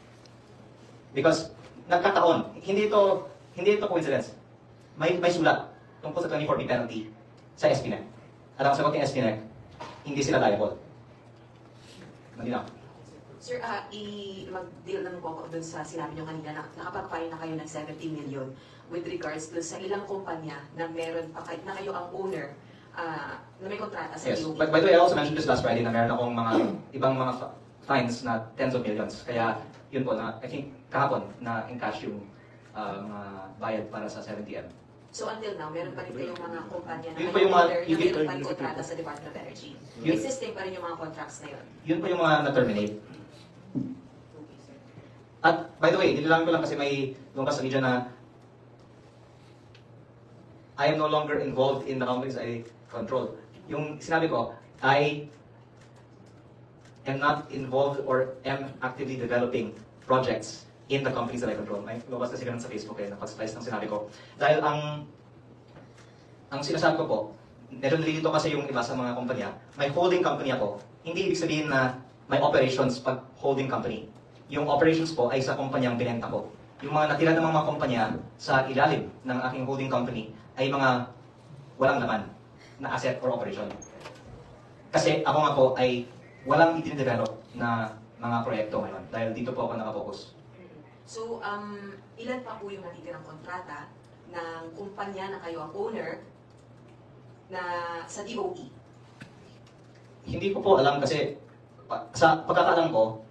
Because nagkataon, hindi ito coincidence. May sulat tungkol sa 24B penalty sa SPNEC. At ang sagot ng SPNEC, hindi sila liable. Malinaw. Sir, mag-deal lang po ako dun sa sinabi niyo kanina na nakapag-file na kayo ng 70 million with regards dun sa ilang kumpanya na meron pa na kayo ang owner na may kontrata sa Yes, DOE. but by the way, I also mentioned this last Friday na meron akong mga ibang mga fines na tens of millions. Kaya yun po na, I think kahapon na encash yung mga bayad para sa 70M. So until now, meron pa rin kayong mga kumpanya na Yun po kayo yung mga- owner na yun- meron pa rin kontrata sa Department of Energy. Yun- Existing pa rin yung mga contracts na yun. Yun po yung mga na-terminate. At by the way, nilalang ko lang kasi may lumabas sa media na I am no longer involved in the companies I control. Yung sinabi ko, I am not involved or am actively developing projects in the companies that I control. May lumabas kasi ganun sa Facebook na pag-splice ng sinabi ko. Dahil ang sinasabi ko po, medyo nalilito kasi yung iba sa mga kumpanya, may holding company ako. Hindi ibig sabihin na may operations pag holding company. Yung operations po ay sa kumpanyang binenta ko. Yung mga natira ng mga kumpanya sa ilalim ng aking holding company ay mga walang laman na asset or operation. Kasi ako nga po ay walang itinidevelop na mga proyekto ngayon dahil dito po ako nakapokus. So, ilan pa po yung natitirang kontrata ng kumpanya na kayo ang owner na sa DOE? Hindi ko po alam kasi sa pagkakaalam ko,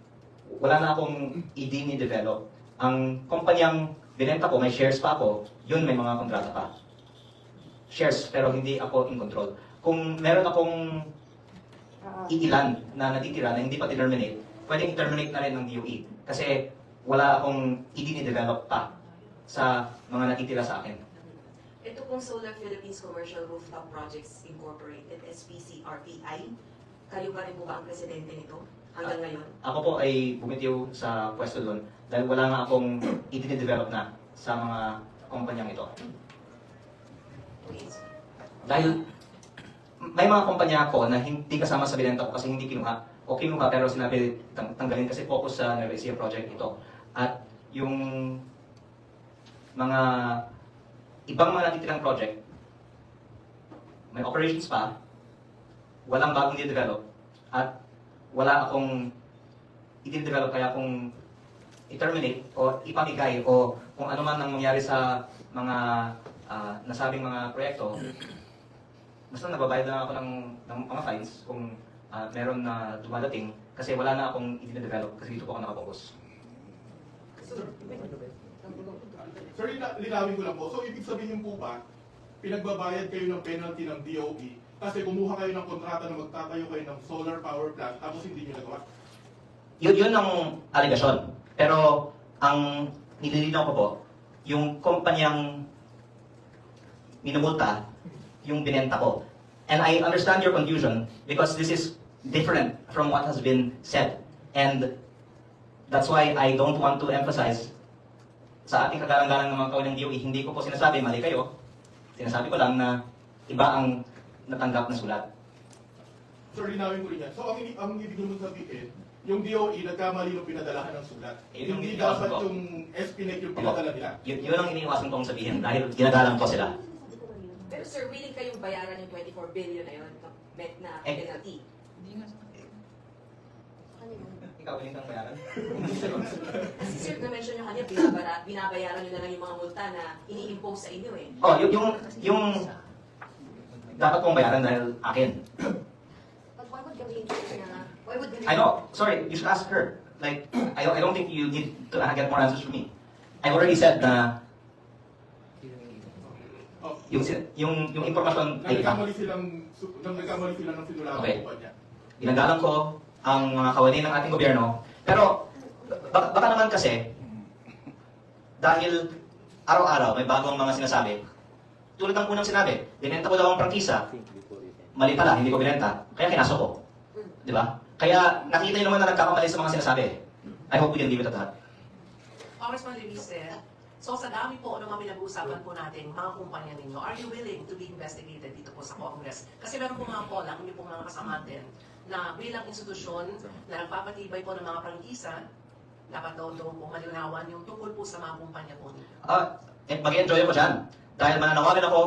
wala na akong i-develop. Ang kumpanyang binenta ko, may shares pa ako, yun may mga kontrata pa. Shares, pero hindi ako in control. Kung meron akong iilan na natitira na hindi pa terminate, pwedeng i-terminate na rin ng DOE. Kasi wala akong i-develop pa sa mga natitira sa akin. Ito pong Solar Philippines Commercial Rooftop Projects Incorporated, SPCRPI, kayo ba rin po ba ang presidente nito hanggang ngayon? Ako po ay bumitiw sa pwesto doon dahil wala nga akong i-develop na sa mga kumpanyang ito. Please. Dahil may mga kumpanya ako na hindi kasama sa binenta ko kasi hindi kinuha. O kinuha pero sinabi tanggalin kasi focus sa Nueva Ecija project ito. At yung mga ibang mga natitirang project, may operations pa, walang bagong i-develop at wala akong i-develop kaya kung i-terminate o ipamigay o kung ano man ang mangyari sa mga nasabing mga proyekto, basta nababayad lang ako ng mga fines kung meron na dumadating kasi wala na akong i-develop kasi dito po ako nakapokus. Sir, linawin ko lang po. So, ibig sabihin po ba, pinagbabayad kayo ng penalty ng DOE kasi kumuha kayo ng kontrata na magtatayo kayo ng solar power plant tapos hindi nyo nagawa? Yun ang alegasyon. Pero ang nililinaw ko po, yung kumpanyang minumulta, yung binenta ko. And I understand your confusion because this is different from what has been said. And that's why I don't want to emphasize sa ating kagalang-galang ng mga kawin ng DOE, hindi ko po sinasabi, mali kayo. Sinasabi ko lang na iba ang natanggap na sulat. Sir, linawin ko rin yan. So, ang ibig naman sabihin, yung DOE nagkamali nung pinadalahan ng sulat. Yun yung Hindi iniwasan dapat ko. yung SPNEC yung pinadala nila. Yun ang iniiwasan kong sabihin dahil ginagalang ko sila. Pero sir, willing kayong bayaran yung 24 billion na yun na penalty? Ikaw, willing kang bayaran? Kasi sir, na-mention nyo kanina, binabayaran nyo na lang yung mga multa na ini-impose sa inyo eh. Oh, yung dapat kong bayaran dahil akin. But why would Gawin why would Gawin I know. Sorry, you should ask her. Like, I don't think you need to get more answers from me. I already said na Oh, yung impormasyon ay iba. nagkamali silang ng sinulatan Okay. ng kumpanya. Ginagalang ko ang mga kawani ng ating gobyerno. Pero baka naman kasi dahil araw-araw may bagong mga sinasabi. Tulad ng unang sinabi, binenta ko daw ang prangkisa. Mali pala, hindi ko binenta. Kaya kinaso ko. Di ba? Kaya nakita niyo naman na nagkakamali sa mga sinasabi. I hope we can leave it at that. Congressman Luis, so sa dami po ng mga pinag-uusapan po natin, mga kumpanya ninyo, are you willing to be investigated dito po sa Congress? Kasi meron po mga polang, hindi po mga kasama din, na bilang institusyon na nagpapatibay po ng mga prangkisa, dapat daw po malinawan yung tungkol po sa mga kumpanya po ninyo. Mag-enjoy ako dyan. Dahil mananawagan ako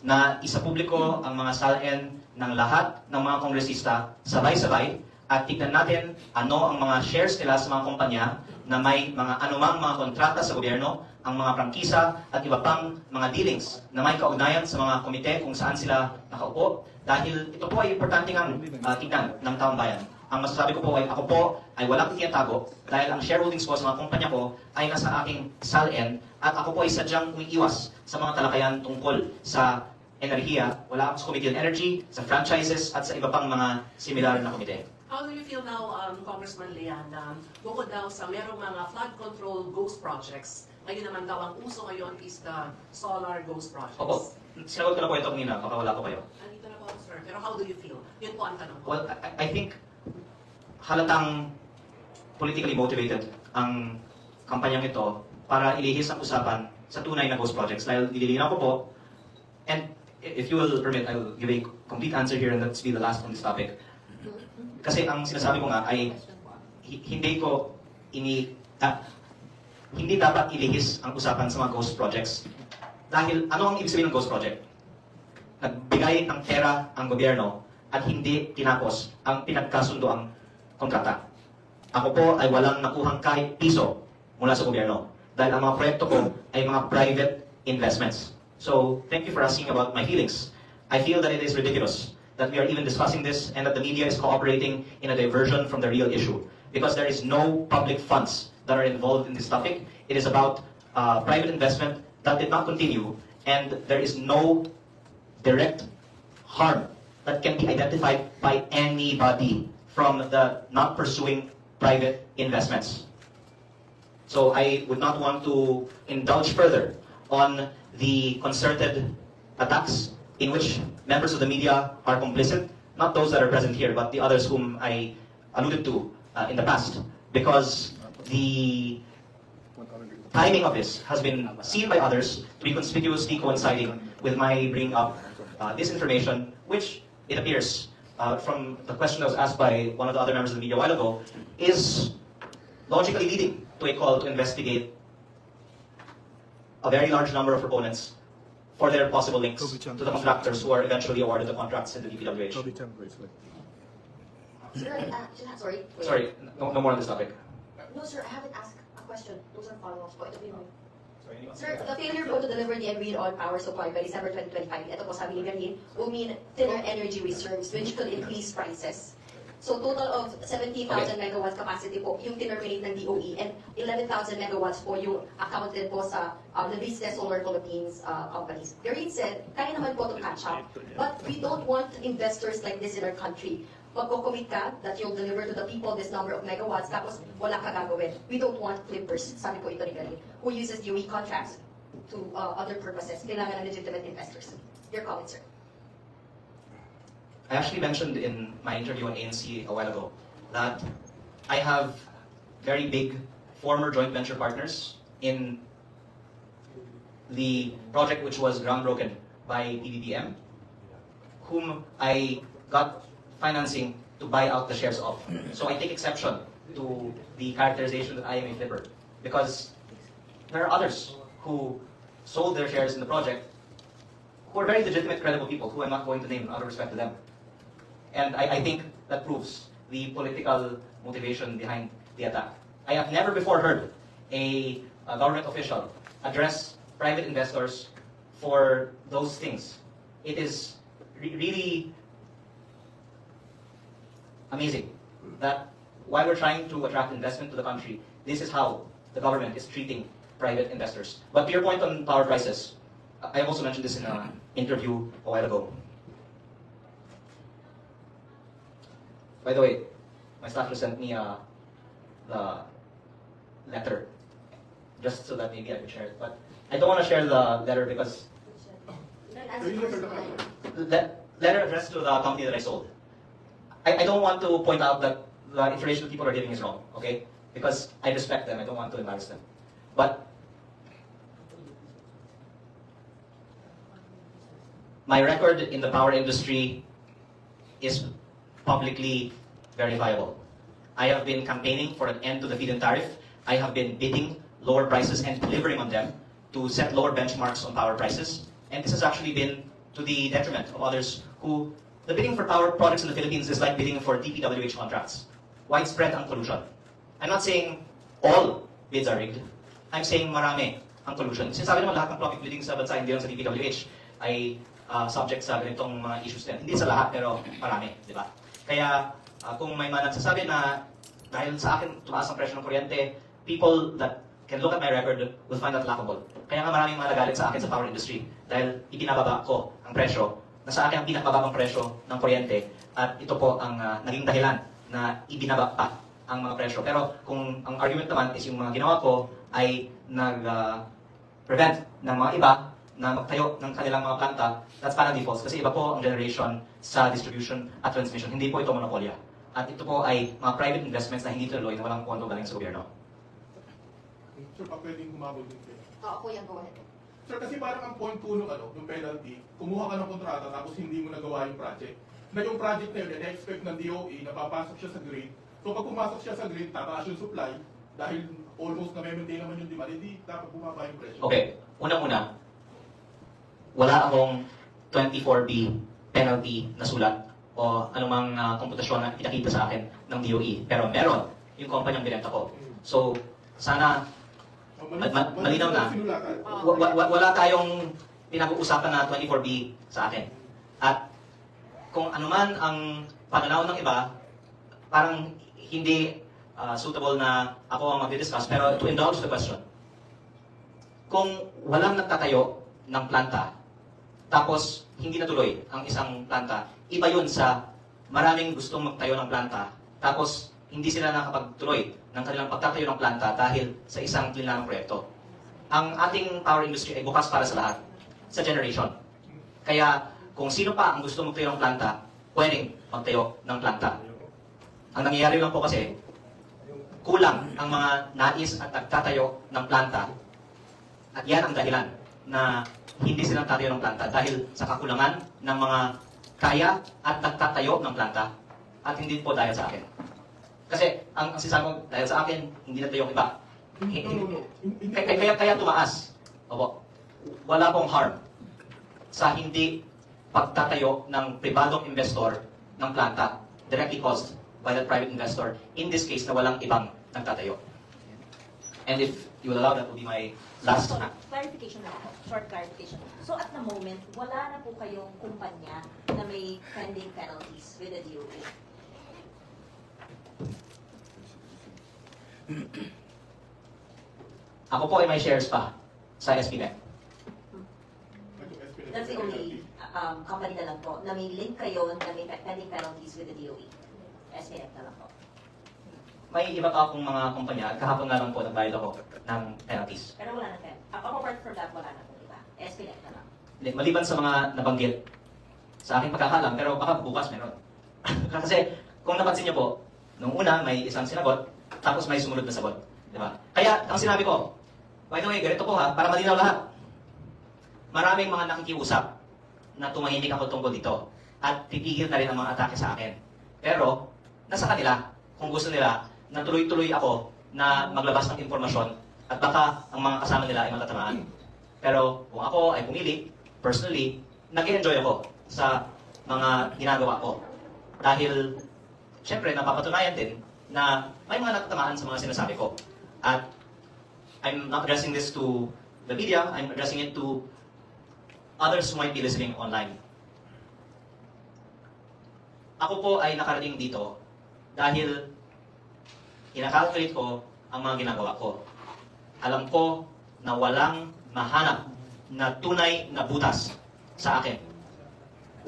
na isapubliko ang mga SALN ng lahat ng mga kongresista sabay-sabay at tignan natin ano ang mga shares nila sa mga kumpanya na may mga anumang mga kontrata sa gobyerno, ang mga prangkisa at iba pang mga dealings na may kaugnayan sa mga komite kung saan sila nakaupo. Dahil ito po ay importante ng tignan ng taong bayan. Ang masasabi ko po ay ako po ay walang tinatago dahil ang shareholdings ko sa mga kumpanya ko ay nasa aking SALN at ako po ay sadyang umiiwas sa mga talakayan tungkol sa enerhiya. Wala akong sa Committee on Energy, sa franchises at sa iba pang mga similar na komite. How do you feel now, Congressman Leon, na bukod daw sa merong mga flood control ghost projects, ngayon naman daw ang uso ngayon is the solar ghost projects? Opo, sinagot ko na po ito kanina, baka wala po kayo. Andito na po, sir. Pero how do you feel? Yun po ang tanong ko. Well, I think halatang politically motivated ang kampanyang ito para ilihis ang usapan sa tunay na ghost projects. Dahil nililinaw ko po, and if you will permit, I will give a complete answer here and let's be the last on this topic. Kasi ang sinasabi ko nga ay hindi dapat ilihis ang usapan sa mga ghost projects. Dahil ano ang ibig sabihin ng ghost project? Nagbigay ng pera ang gobyerno at hindi tinapos ang pinagkasundoang kontrata. Ako po ay walang nakuhang kahit piso mula sa gobyerno. Dahil ang mga proyekto ko ay mga private investments. So, thank you for asking about my feelings. I feel that it is ridiculous that we are even discussing this and that the media is cooperating in a diversion from the real issue. Because there is no public funds that are involved in this topic. It is about private investment that did not continue and there is no direct harm that can be identified by anybody from the not pursuing private investments. So I would not want to indulge further on the concerted attacks in which members of the media are complicit, not those that are present here, but the others whom I alluded to in the past, because the timing of this has been seen by others to be conspicuously coinciding with my bringing up this information, which it appears from the question that was asked by one of the other members of the media a while ago, is logically leading to a call to investigate a very large number of proponents for their possible links to the contractors who are eventually awarded the contracts in the DPWH. Sir, sorry. Wait. Sorry, no more on this topic. No, sir, I haven't asked a question. Those are follow-ups po. Ito po yung... Sorry, anyone? Sir, the failure po to deliver the agreed-on power supply by December 2025, ito po sabi ni Garin, will mean thinner energy reserves which could increase prices. So total of 17,000 megawatts capacity po yung tinerminate ng DOE and 11,000 megawatts po yung accounted po sa the Vista Solar Philippines companies. Garin said, kaya naman po to catch up, but we don't want investors like this in our country. Magko-commit ka that you'll deliver to the people this number of megawatts tapos wala ka gagawin. We don't want clippers, sabi po ito ni Garin, who uses DOE contracts to other purposes. Kailangan ng legitimate investors. Your comment, sir. I actually mentioned in my interview on ANC a while ago that I have very big former joint venture partners in the project which was groundbroken by PBBM, whom I got financing to buy out the shares of. So I take exception to the characterization that I am a flipper, because there are others who sold their shares in the project who are very legitimate, credible people who I'm not going to name out of respect to them. And I think that proves the political motivation behind the attack. I have never before heard a government official address private investors for those things. It is really amazing that while we're trying to attract investment to the country, this is how the government is treating private investors. But to your point on power prices, I also mentioned this in an interview a while ago. By the way, my staff just sent me the letter, just so that maybe I could share it. But I don't want to share the letter because the letter addressed to the company that I sold. I don't want to point out that the information that people are giving is wrong, okay? Because I respect them, I don't want to embarrass them. But my record in the power industry is publicly verifiable. I have been campaigning for an end to the feed-in tariff. I have been bidding lower prices and delivering on them to set lower benchmarks on power prices. And this has actually been to the detriment of others who... The bidding for power products in the Philippines is like bidding for DPWH contracts. Widespread ang collusion. I'm not saying all bids are rigged. I'm saying marami ang collusion. Sinasabi naman lahat ng profit bidding sa bansa, hindi lang sa DPWH, ay subject sa ganitong mga issues din. Hindi sa lahat, pero marami, di ba? Kaya kung may mga nagsasabi na dahil sa akin tumaas ang presyo ng kuryente, people that can look at my record will find that laughable. Kaya nga maraming mga nagalit sa akin sa power industry dahil ibinababa ko ang presyo na sa akin ang pinakamababang presyo ng kuryente at ito po ang naging dahilan na ibinaba pa ang mga presyo. Pero kung ang argument naman is yung mga ginawa ko ay nag-prevent ng mga iba na magtayo ng kanilang mga planta, that's patently false. Kasi iba po ang generation sa distribution at transmission. Hindi po ito monopolya. At ito po ay mga private investments na hindi tuloy na walang pondo galing sa gobyerno. Sir, pa pwedeng humabol din kayo. Oo, Kuya, go ahead. Sir, kasi parang ang point po nung, yung penalty, kumuha ka ng kontrata tapos hindi mo nagawa yung project. Na yung project na yun, na-expect ng DOE na papasok siya sa grid. So pag pumasok siya sa grid, tataas yung supply, dahil almost na-maintain naman yung demand, hindi dapat bumaba yung presyo. Okay, unang-una, wala akong 24B penalty na sulat o anumang komputasyon na pinakita sa akin ng DOE. Pero meron yung kumpanyang binenta ko. So, sana malinaw na, wala tayong pinag-uusapan na 24B sa akin. At kung anuman ang pananaw ng iba, parang hindi suitable na ako ang mag-discuss. Pero to indulge the question, kung walang nagtatayo ng planta, tapos hindi natuloy ang isang planta, iba yun sa maraming gustong magtayo ng planta, tapos hindi sila nakapagtuloy ng kanilang pagtatayo ng planta dahil sa isang kinilang proyekto. Ang ating power industry ay bukas para sa lahat, sa generation. Kaya kung sino pa ang gusto magtayo ng planta, pwedeng magtayo ng planta. Ang nangyayari lang po kasi, kulang ang mga nais at nagtatayo ng planta, at yan ang dahilan na hindi sila tatayo ng planta dahil sa kakulangan ng mga kaya at nagtatayo ng planta, at hindi po dahil sa akin. Kasi ang sinasabi ko, dahil sa akin, hindi natayo yung iba. Kaya tumaas. Opo. Wala pong harm sa hindi pagtatayo ng pribadong investor ng planta, directly caused by that private investor. In this case, na walang ibang nagtatayo. And if you will allow, that will be my last So, clarification lang po. Short clarification. So at the moment, wala na po kayong kumpanya na may pending penalties with the DOE. Ako po ay may shares pa sa SPNet. That's the only company na lang po na may link kayo na may pending penalties with the DOE. SPF na lang po. May iba pa akong mga kumpanya at kahapon nga lang po nagbayad ako ng penalties. Pero wala na pen. Apart from that, wala na po, di ba? SPF na lang. Hindi, maliban sa mga nabanggit sa aking pagkakalam, pero baka bukas meron. Kasi kung napansin niyo po, nung una may isang sinagot, tapos may sumunod na sagot. Di ba? Kaya ang sinabi ko, by the way, ganito po ha, para malinaw lahat. Maraming mga nakikiusap na tumahimik ako tungkol dito at pipigil na rin ang mga atake sa akin. Pero, nasa kanila, kung gusto nila, na tuloy-tuloy ako na maglabas ng impormasyon at baka ang mga kasama nila ay matatamaan. Pero kung ako ay pumili, personally, nag-enjoy ako sa mga ginagawa ko. Dahil, syempre, napapatunayan din na may mga natatamaan sa mga sinasabi ko. At I'm not addressing this to the media, I'm addressing it to others who might be listening online. Ako po ay nakarating dito dahil ina-calculate ko ang mga ginagawa ko. Alam ko na walang mahanap na tunay na butas sa akin.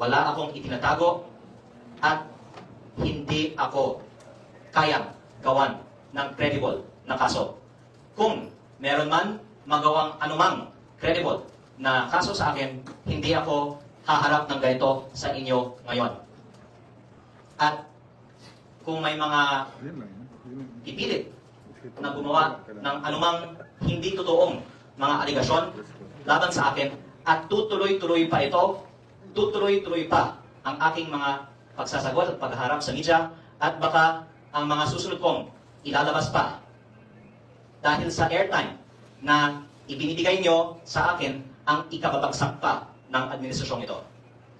Wala akong itinatago at hindi ako kayang gawan ng credible na kaso. Kung meron man magawang anumang credible na kaso sa akin, hindi ako haharap ng ganito sa inyo ngayon. At kung may mga pipilit na gumawa ng anumang hindi totoong mga aligasyon laban sa akin at tutuloy-tuloy pa ito, tutuloy-tuloy pa ang aking mga pagsasagot at pagharap sa media at baka ang mga susunod kong ilalabas pa dahil sa airtime na ibinibigay nyo sa akin ang ikababagsak pa ng administrasyong ito.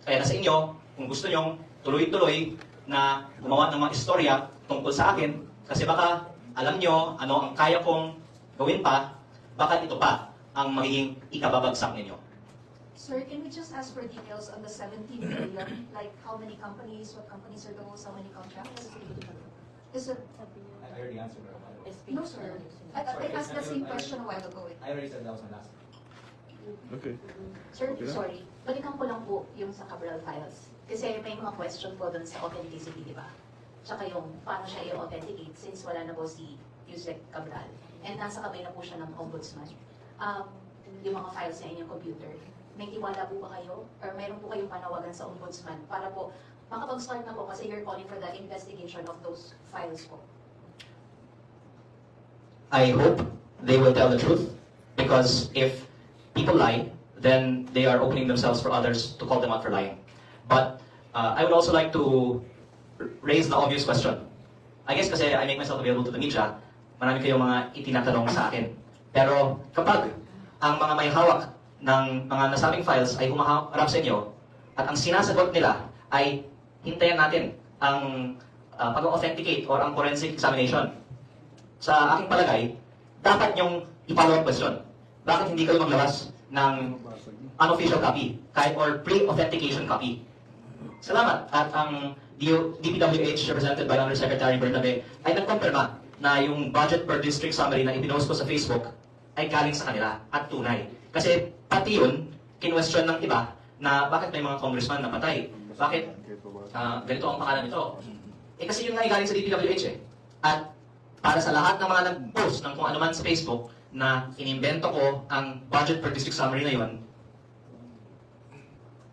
Kaya nasa inyo, kung gusto nyong tuloy-tuloy na gumawa ng mga istorya tungkol sa akin, kasi baka alam nyo ano ang kaya kong gawin pa, baka ito pa ang magiging ikababagsak ninyo. Sir, can we just ask for details on the 17 billion? Like how many companies, what companies are those, how many contracts? Is it? I already answered that. No, sir. I asked the same question a while ago. I already said that was my last. Sir, sorry. Balikan ko lang po yung sa Cabral Files. Kasi may mga question po dun sa authenticity, di ba? Tsaka yung paano siya i-authenticate since wala na po si Yusek Cabral. And nasa kamay na po siya ng ombudsman. Yung mga files sa inyong computer. May tiwala po ba kayo? Or mayroon po kayong panawagan sa ombudsman para po makapag-start na po kasi you're calling for the investigation of those files po. I hope they will tell the truth because if people lie, then they are opening themselves for others to call them out for lying. But I would also like to raise the obvious question. I guess kasi I make myself available to the media, marami kayong mga itinatanong sa akin. Pero kapag ang mga may hawak ng mga nasabing files ay humaharap sa inyo at ang sinasagot nila ay hintayin natin ang pag-authenticate or ang forensic examination. Sa aking palagay, dapat niyong i-follow up question. Bakit hindi kayo maglabas ng unofficial copy kahit or pre-authentication copy? Salamat. At ang DPWH represented by Undersecretary Bernabe ay nagkumpirma na yung budget per district summary na ipinost ko sa Facebook ay galing sa kanila at tunay. Kasi pati yun, kinwestiyon ng iba na bakit may mga congressman na patay. Bakit ganito ang pangalan nito? Eh kasi yun nga ay galing sa DPWH eh. At para sa lahat ng mga nag-post ng kung ano man sa Facebook na inimbento ko ang budget per district summary na yun,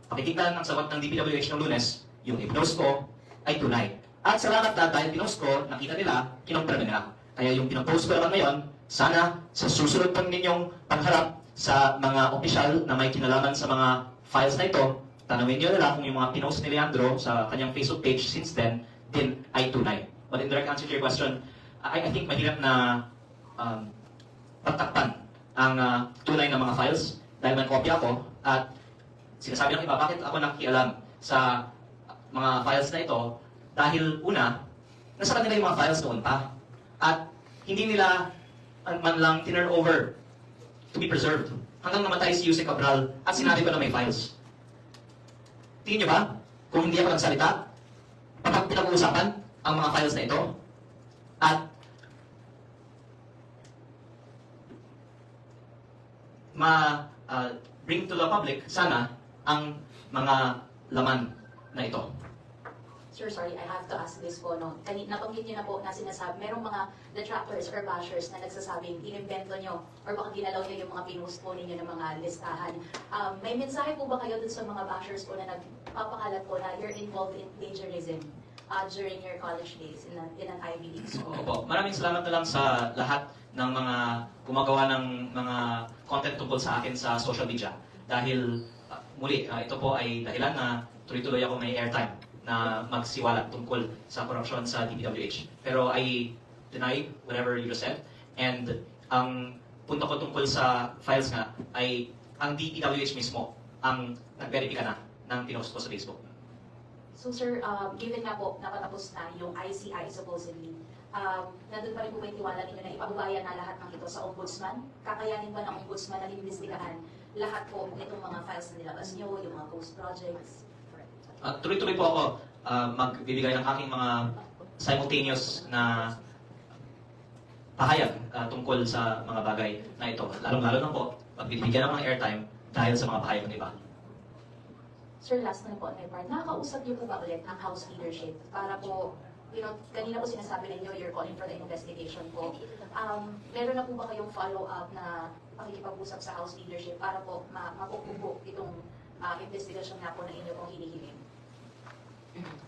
pakikita ng sagot ng DPWH ng Lunes, yung i-post ko ay tunay. At salamat na dahil pinost ko, nakita nila, kinumpirma nila. Kaya yung pinopost ko naman ngayon, sana sa susunod pang ninyong pagharap sa mga opisyal na may kinalaman sa mga files na ito, tanawin nyo nila kung yung mga pinost ni Leandro sa kanyang Facebook page since then, din ay tunay. But in direct answer to your question, I think mahirap na pagtakpan ang tunay na mga files dahil may kopya ko at sinasabi ng iba, bakit ako nakikialam sa mga files na ito? Dahil una, nasa kanila yung mga files noon pa. At hindi nila man lang tinurn over to be preserved. Hanggang namatay si Yusek Cabral at sinabi ko na may files. Tingin nyo ba, kung hindi ako nagsalita, kapag pinag-uusapan ang mga files na ito, at bring to the public, sana, ang mga laman na ito. Sir, sorry, I have to ask this po, no? Nabanggit niyo na po na sinasabi, merong mga detractors or bashers na nagsasabing inimbento nyo or baka ginalaw nyo yung mga pinost po ninyo ng mga listahan. May mensahe po ba kayo dun sa mga bashers po na nagpapakalat po na you're involved in plagiarism during your college days in an Ivy League school? Opo. Maraming salamat na lang sa lahat ng mga gumagawa ng mga content tungkol sa akin sa social media. Dahil muli, ito po ay dahilan na tuloy-tuloy ako may airtime na magsiwala tungkol sa korupsyon sa DPWH. Pero I deny whatever you just said. And ang punto ko tungkol sa files nga ay ang DPWH mismo ang nag-verify na ng pinost ko sa Facebook. So sir, given na po napatapos na yung ICI supposedly, nandun pa rin po ba yung tiwala ninyo na ipabubayan na lahat ng ito sa ombudsman? Kakayanin ba ng ombudsman na inimbestigahan lahat po itong mga files na nilabas nyo, yung mga post projects? Tuloy-tuloy po ako magbibigay ng aking mga simultaneous na pahayag tungkol sa mga bagay na ito. Lalong-lalo na po, magbibigyan ng mga airtime dahil sa mga pahayag ng iba. Sir, last na po on my part, nakakausap niyo po ba ulit ang House leadership para po, kanina po sinasabi ninyo you're calling for the investigation po. Meron na po ba kayong follow-up na pakikipag-usap sa House leadership para po mapupubo itong investigation na po na inyo pong hinihiling?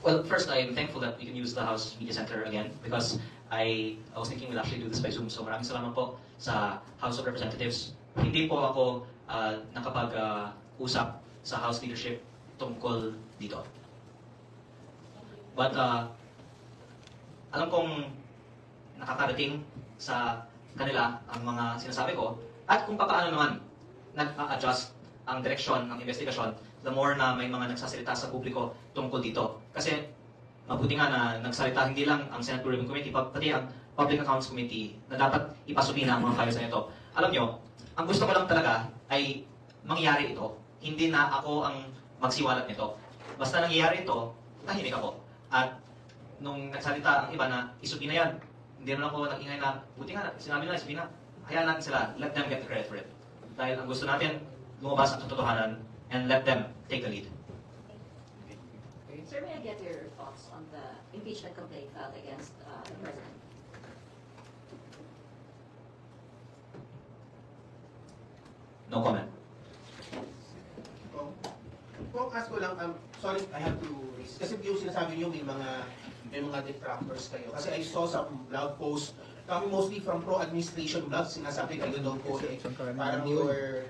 Well, first, I'm thankful that we can use the House Media Center again because I was thinking we'll actually do this by Zoom. So maraming salamat po sa House of Representatives. Hindi po ako nakapag-usap sa House leadership tungkol dito. But alam kong nakakarating sa kanila ang mga sinasabi ko at kung paano naman nag-a-adjust ang direksyon ng investigasyon the more na may mga nagsasalita sa publiko tungkol dito. Kasi mabuti nga na nagsalita hindi lang ang Senate Blue Ribbon Committee, pati ang Public Accounts Committee na dapat ipasubina ang mga files na ito. Alam nyo, ang gusto ko lang talaga ay mangyari ito. Hindi na ako ang magsiwalat nito. Basta nangyayari ito, tahimik ako. At nung nagsalita ang iba na isubina yan, hindi naman ako nag-ingay na, buti nga, sinabi nila isubina, hayaan natin sila, let them get the credit for it. Dahil ang gusto natin, lumabas ang katotohanan and let them take the lead. Sir, may I get your thoughts on the impeachment complaint filed against the President? No comment. Kung ask ko lang, sorry, I have to raise. Kasi yung sinasabi niyo may mga detractors kayo. Kasi I saw some blog posts, coming mostly from pro-administration blogs, sinasabi kayo daw po, parang you're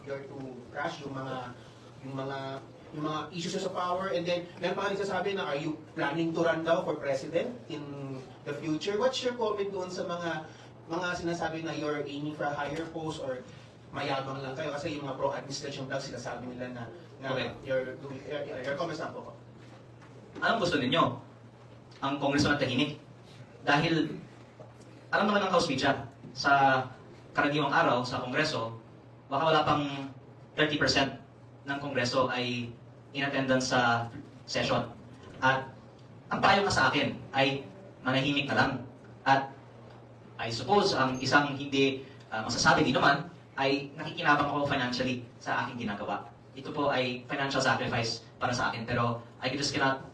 to crash yung mga issues sa power, and then meron pa nga nagsasabi na are you planning to run daw for president in the future? What's your comment doon sa mga sinasabi na you're aiming for a higher post or mayabang lang kayo? Kasi yung mga pro-administration blogs sinasabi nila na Okay. your comments na po. Anong gusto ninyo? Ang congressman tahimik? Dahil alam naman ng House Media, sa karaniwang araw sa Kongreso, baka wala pang 30% ng Kongreso ay in attendance sa session. At ang payo nga sa akin ay manahimik na lang. At I suppose ang isang hindi masasabi din naman ay nakikinabang ako financially sa aking ginagawa. Ito po ay financial sacrifice para sa akin, pero I just cannot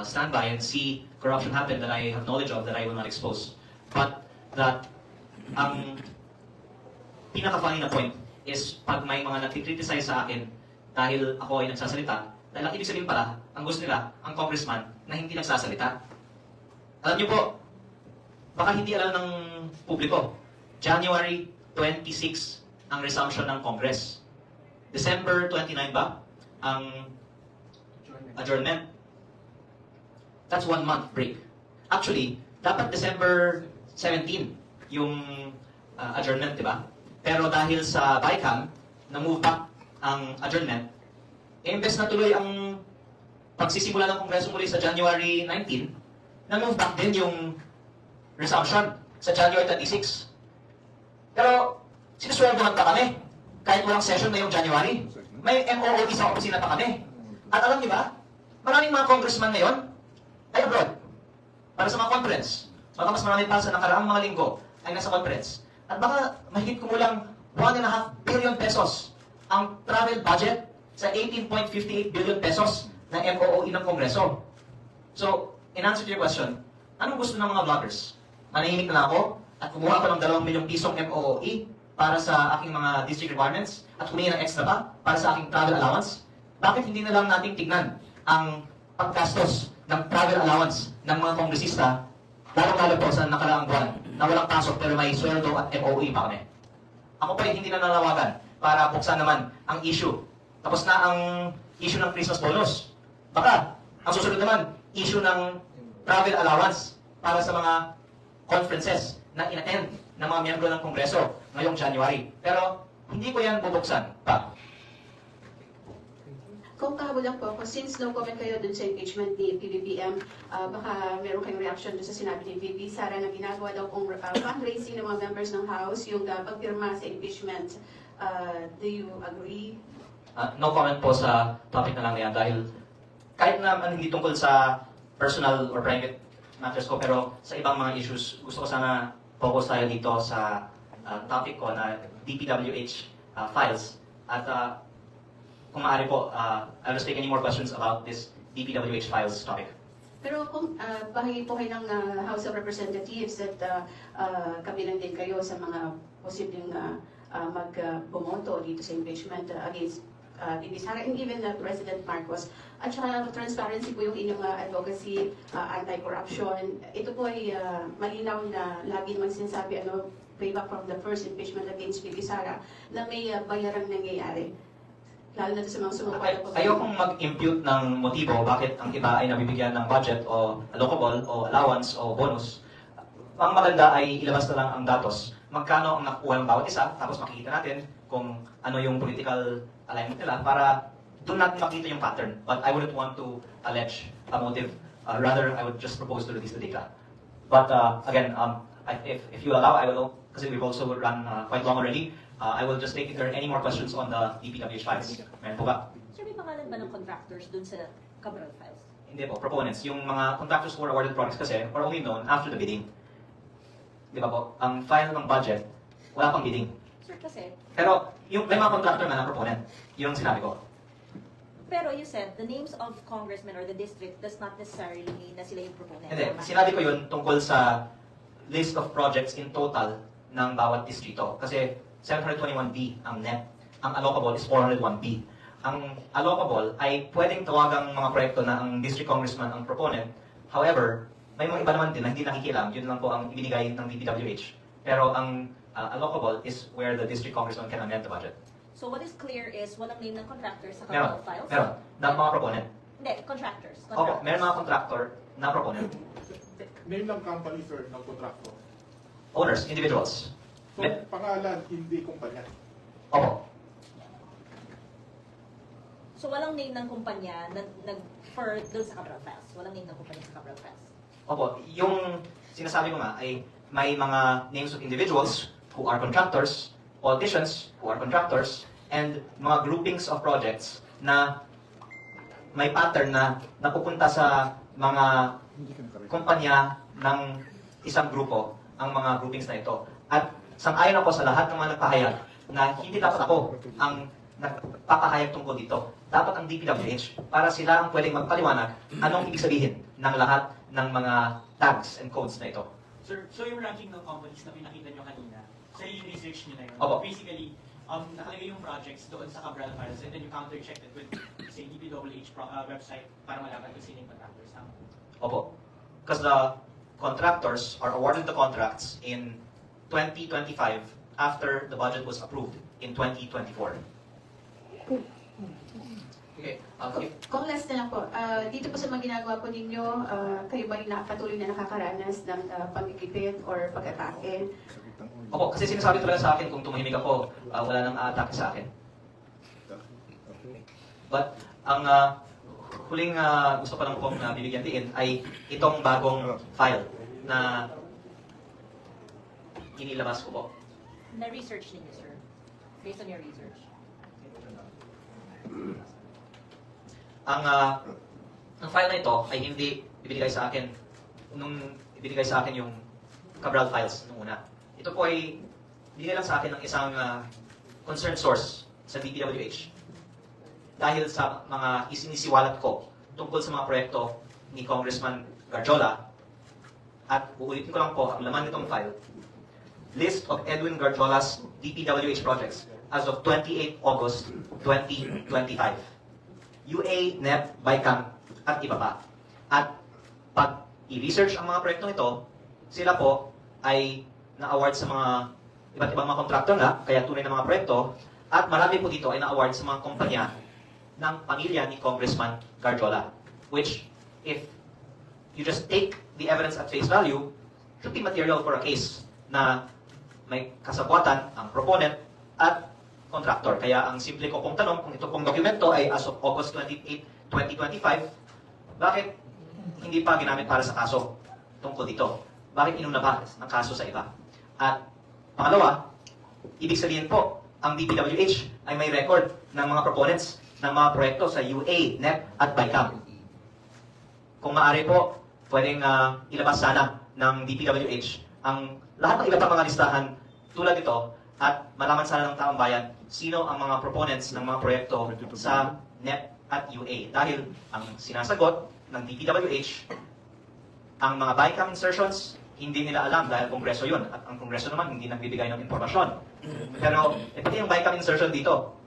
stand by and see corruption happen that I have knowledge of that I will not expose. But that ang pinaka-funny na point is pag may mga nagkikriticize sa akin dahil ako ay nagsasalita, dahil ang ibig sabihin pala, ang gusto nila, ang congressman na hindi nagsasalita. Alam niyo po, baka hindi alam ng publiko, January 26 ang resumption ng Congress. December 29 ba ang adjournment? That's 1 month break. Actually, dapat December 17 yung adjournment, di ba? Pero dahil sa BICAM, na-move back ang adjournment, imbes na tuloy ang pagsisimula ng Kongreso muli sa January 19, na-move back din yung resumption sa January 26. Pero, sinusweldohan pa kami. Kahit walang session ngayong January. May MOOE sa opisina pa kami. At alam niyo ba, maraming mga congressman ngayon ay abroad. Para sa mga conference. Baka mas marami pa sa nakaraang mga linggo ay nasa conference. At baka mahigit kumulang 1.5 billion pesos ang travel budget sa 18.58 billion pesos na MOOE ng Kongreso. So, in answer to your question, anong gusto ng mga vloggers? Manahimik na ako at kumuha ako ng 2 milyong pisong MOOE para sa aking mga district requirements at humingi ng extra pa para sa aking travel allowance? Bakit hindi na lang nating tignan ang paggastos ng travel allowance ng mga kongresista, lalong-lalo po sa nakaraang buwan na walang pasok pero may sweldo at MOE pa kami? Ako pa hindi na nanawagan para buksan naman ang issue. Tapos na ang issue ng Christmas bonus. Baka, ang susunod naman, issue ng travel allowance para sa mga conferences na in-attend ng mga miyembro ng Kongreso ngayong January. Pero, hindi ko yan bubuksan pa. Kung kahabol lang po ako, since no comment kayo dun sa impeachment ni PBBM, baka meron kayong reaction dun sa sinabi ni VP Sara na ginagawa daw kong fundraising ng mga members ng House, yung pagpirma sa impeachment. Do you agree? No comment po sa topic na lang yan dahil kahit naman hindi tungkol sa personal or private matters ko, pero sa ibang mga issues, gusto ko sana focus tayo dito sa topic ko na DPWH files. At kung maaari po, I'll just take any more questions about this DPWH files topic. Pero kung bahagi po kayo ng House of Representatives at kabilang din kayo sa mga posibleng magbumoto dito sa impeachment against VP Sara and even President Marcos. At saka transparency po yung inyong advocacy, anti-corruption. Ito po ay malinaw na lagi naman sinasabi, payback from the first impeachment against VP Sara, na may bayarang nangyayari. Lalo na sa mga sumusunod po. Ayokong mag-impute ng motibo bakit ang iba ay nabibigyan ng budget o allocable o allowance o bonus. Ang maganda ay ilabas na lang ang datos. Magkano ang nakukuha ng bawat isa, tapos makikita natin kung ano yung political alignment nila para doon natin makita yung pattern. But I wouldn't want to allege a motive. Rather, I would just propose to release the data. But again, if you allow, I will, kasi we've also run quite long already, I will just take if there are any more questions on the DPWH files. Meron po ba? Sir, may pangalan ba ng contractors dun sa Cabral files? Hindi po, proponents. Yung mga contractors who were awarded projects kasi are only known after the bidding. Di ba po? Ang file ng budget, wala pang bidding. Sir, kasi, Pero yung may mga contractor na proponent, yung sinabi ko. pero you said the names of congressmen or the district does not necessarily mean na sila yung proponent. Hindi, sinabi ko yun tungkol sa list of projects in total ng bawat distrito. Kasi 721B ang net. Ang allocable is 401B. Ang allocable ay pwedeng tawagang mga proyekto na ang district congressman ang proponent. However, may mga iba naman din na hindi nakikialam. Yun lang po ang ibinigay ng DPWH. Pero ang allocable is where the district congressman can amend the budget. So what is clear is walang name ng contractors sa Meron. Cabral files? Meron. Na mga proponent. Hindi, contractors. Opo, meron mga contractor na proponent. Name ng company, sir, ng contractor. Owners, individuals. So, pangalan, hindi kumpanya. Opo. So walang name ng kumpanya na for doon sa Cabral files? Walang name ng kumpanya sa Cabral files? Opo, yung sinasabi ko nga ay may mga names of individuals who are contractors, politicians who are contractors, and mga groupings of projects na may pattern na napupunta sa mga kumpanya ng isang grupo ang mga groupings na ito. At sang-ayon ako sa lahat ng mga nagpahayag na hindi dapat ako ang nagpapahayag tungkol dito. Dapat ang DPWH para sila ang pwedeng magpaliwanag anong ibig sabihin ng lahat ng mga tags and codes na ito. Sir, so yung ranking ng companies na pinakita nyo kanina, sa yung research nyo na yun, Opo. basically, nakalagay yung projects doon sa Cabral files and then you counter-checked it with, say, DPWH website para malaman kung sino yung contractors. Opo. Because the contractors are awarded the contracts in 2025 after the budget was approved in 2024. Okay. Kung last na lang po, dito po sa mga ginagawa po ninyo, kayo ba yung patuloy na nakakaranas ng pagkikipid or pag-atake? Opo, kasi sinasabi talaga sa akin kung tumahimik ako, wala nang aatake sa akin. But Ang huling gusto ko lang pong bibigyan diin ay itong bagong file na inilabas ko po. Na-research ninyo, sir. Based on your research. Ang file na ito ay hindi ibinigay sa akin nung ibinigay sa akin yung Cabral files nung una. Ito po ay binigay lang sa akin ng isang concerned source sa DPWH dahil sa mga isinisiwalat ko tungkol sa mga proyekto ni Congressman Garjola. At uulitin ko lang po ang laman nitong file. List of Edwin Garjola's DPWH projects as of 28 August 2025. UA, NEP, BICAM, at iba pa. At pag i-research ang mga proyekto ito, sila po ay na-award sa mga iba't ibang mga kontraktor nga, kaya tunay na mga proyekto, at marami po dito ay na-award sa mga kumpanya ng pamilya ni Congressman Garjola, which, if you just take the evidence at face value, should be material for a case na may kasabwatan ang proponent at contractor. Kaya ang simple ko pong tanong, kung ito pong dokumento ay as of August 28, 2025, bakit hindi pa ginamit para sa kaso tungkol dito? Bakit inuna pa ang kaso sa iba? At pangalawa, ibig sabihin po, ang DPWH ay may record ng mga proponents ng mga proyekto sa UA, NEP, at BICAM. Kung maaari po, pwedeng ilabas sana ng DPWH ang lahat ng iba pang mga listahan tulad ito at malaman sana ng taong bayan sino ang mga proponents ng mga proyekto sa NEP at UA. Dahil ang sinasagot ng DPWH, ang mga BICAM insertions, hindi nila alam dahil kongreso yun. At ang kongreso naman hindi nagbibigay ng impormasyon. Pero, pati yung BICAM insertion dito,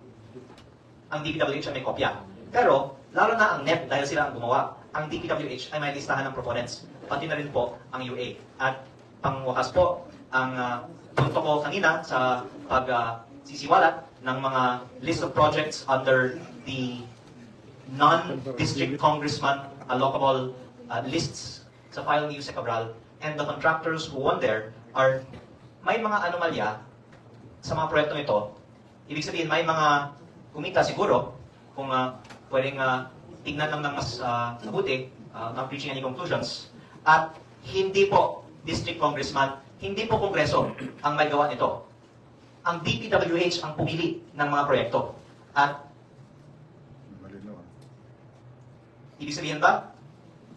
ang DPWH ay may kopya. Pero, lalo na ang NEP dahil sila ang gumawa, ang DPWH ay may listahan ng proponents. Pati na rin po ang UA. At pangwakas po, ang punto ko kanina sa pagsisiwalat ng mga list of projects under the non-district congressman allocable lists sa file ni Jose Cabral, and the contractors who won there are may mga anomalya sa mga proyekto ito. Ibig sabihin, may mga kumita siguro kung pwedeng tignan lang ng mas mabuti, not reaching any conclusions. At hindi po district congressman, hindi po kongreso ang may gawa nito. Ang DPWH ang pumili ng mga proyekto. At ibig sabihin ba,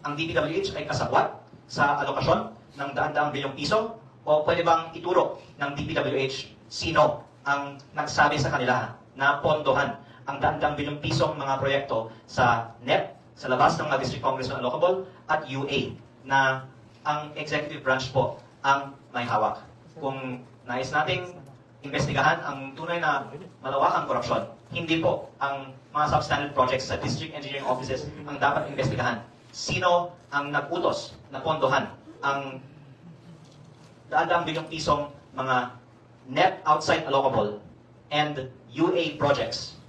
ang DPWH ay kasabwat sa alokasyon ng daan-daang bilyong piso? O pwede bang ituro ng DPWH sino ang nagsabi sa kanila na pondohan ang daan-daang bilyong pisong mga proyekto sa NEP, sa labas ng mga district congressman allocable, at UA, na ang executive branch po ang may hawak. Kung nais nating investigahan ang tunay na malawakang korupsyon, hindi po ang mga substandard projects sa district engineering offices ang dapat investigahan. Sino ang nag-utos na pondohan ang daan-daang bilyong pisong mga NEP outside allocable and UA projects?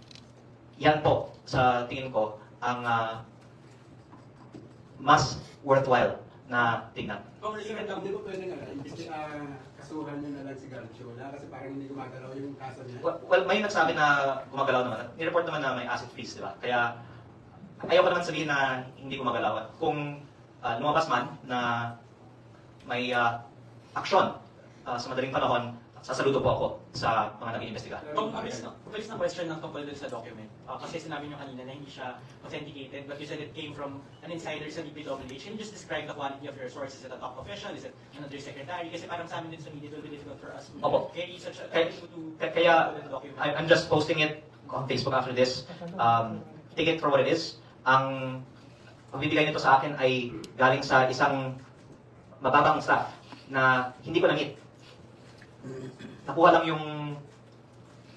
Yan po, sa tingin ko, ang mas worthwhile na tingnan. Congressman, hindi po pwede kasuhan nyo na lang si Garjola kasi parang hindi gumagalaw yung kaso niya. Well, may nagsabi na gumagalaw naman. Nireport naman na may asset freeze, di ba? Kaya ayaw ko naman sabihin na hindi gumagalaw. At kung lumabas man na may aksyon sa madaling panahon, sasaludo po ako sa mga nag-iimbestiga. Mabilis na question lang tungkol dun sa document. Kasi sinabi nyo kanina na hindi siya authenticated, but you said it came from an insider sa DPWH. Can you just describe the quality of your source? Is it a top official? Is it an undersecretary? Kasi parang sa amin din sa media, it will be difficult for us to carry such a Kaya, document. I'm just posting it on Facebook after this. Take it for what it is. Ang pagbibigay nito sa akin ay galing sa isang mababang staff na hindi ko na-meet. Nakuha lang yung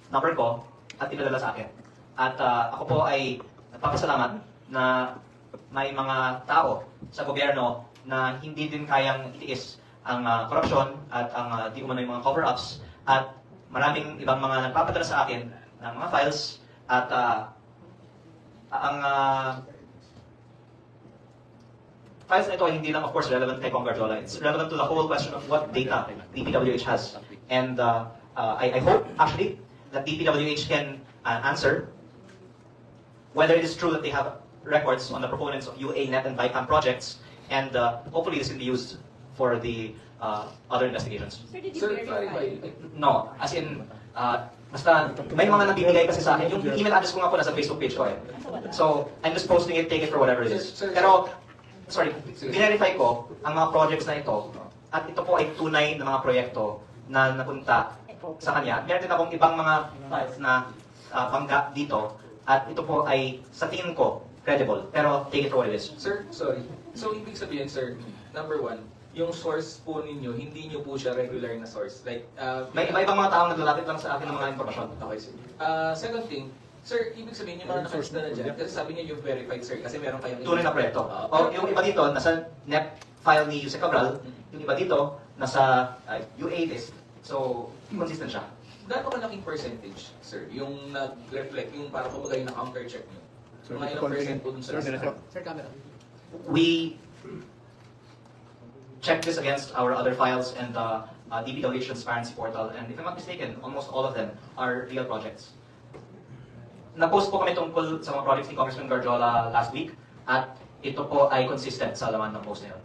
number ko at pinadala sa akin. At ako po ay nagpapasalamat na may mga tao sa gobyerno na hindi din kayang itiis ang korupsyon at ang di umano'y mga cover-ups, at maraming ibang mga nagpapadala sa akin ng mga files, at ang files na ito ay hindi lang, of course, relevant kay Cong Garjola. It's relevant to the whole question of what data DPWH has. And I hope, actually, that DPWH can answer whether it is true that they have records on the proponents of UA, NET, and VICAM projects, and hopefully this can be used for the other investigations. Sir, did you Sir, verify? No, as in, basta may mga nabibigay kasi sa akin. Yung email address ko nga po nasa Facebook page ko eh. So, I'm just posting it, take it for whatever it is. Pero, sorry, verify ko ang mga projects na ito, at ito po ay tunay na mga proyekto na napunta sa kanya. Meron din akong ibang mga files na pangga dito, at ito po ay sa tingin ko credible. Pero take it for what it is. Sir, sorry. So, ibig sabihin, sir, number one, yung source po ninyo, hindi nyo po siya regular na source. Like, May ibang mga taong naglalapit lang sa akin ng mga impormasyon. Okay, sir. Second thing, sir, ibig sabihin yung mga nakalista na dyan, kasi sabi niyo you've verified, sir, kasi meron kayong... Tunay na proyekto. O yung iba dito, nasa NEP file ni Yusek Cabral, yung iba dito, nasa UA list. So, consistent siya. Gaano kalaking percentage, sir, yung nag-reflect, yung para kumbaga yung na-counter-check nyo? Mga ilang percent po dun sa lista? We check this against our other files and the DPWH Transparency Portal, and if I'm not mistaken, almost all of them are real projects. Na-post po kami tungkol sa mga projects ni Congressman Garjola last week, at ito po ay consistent sa laman ng post na yun.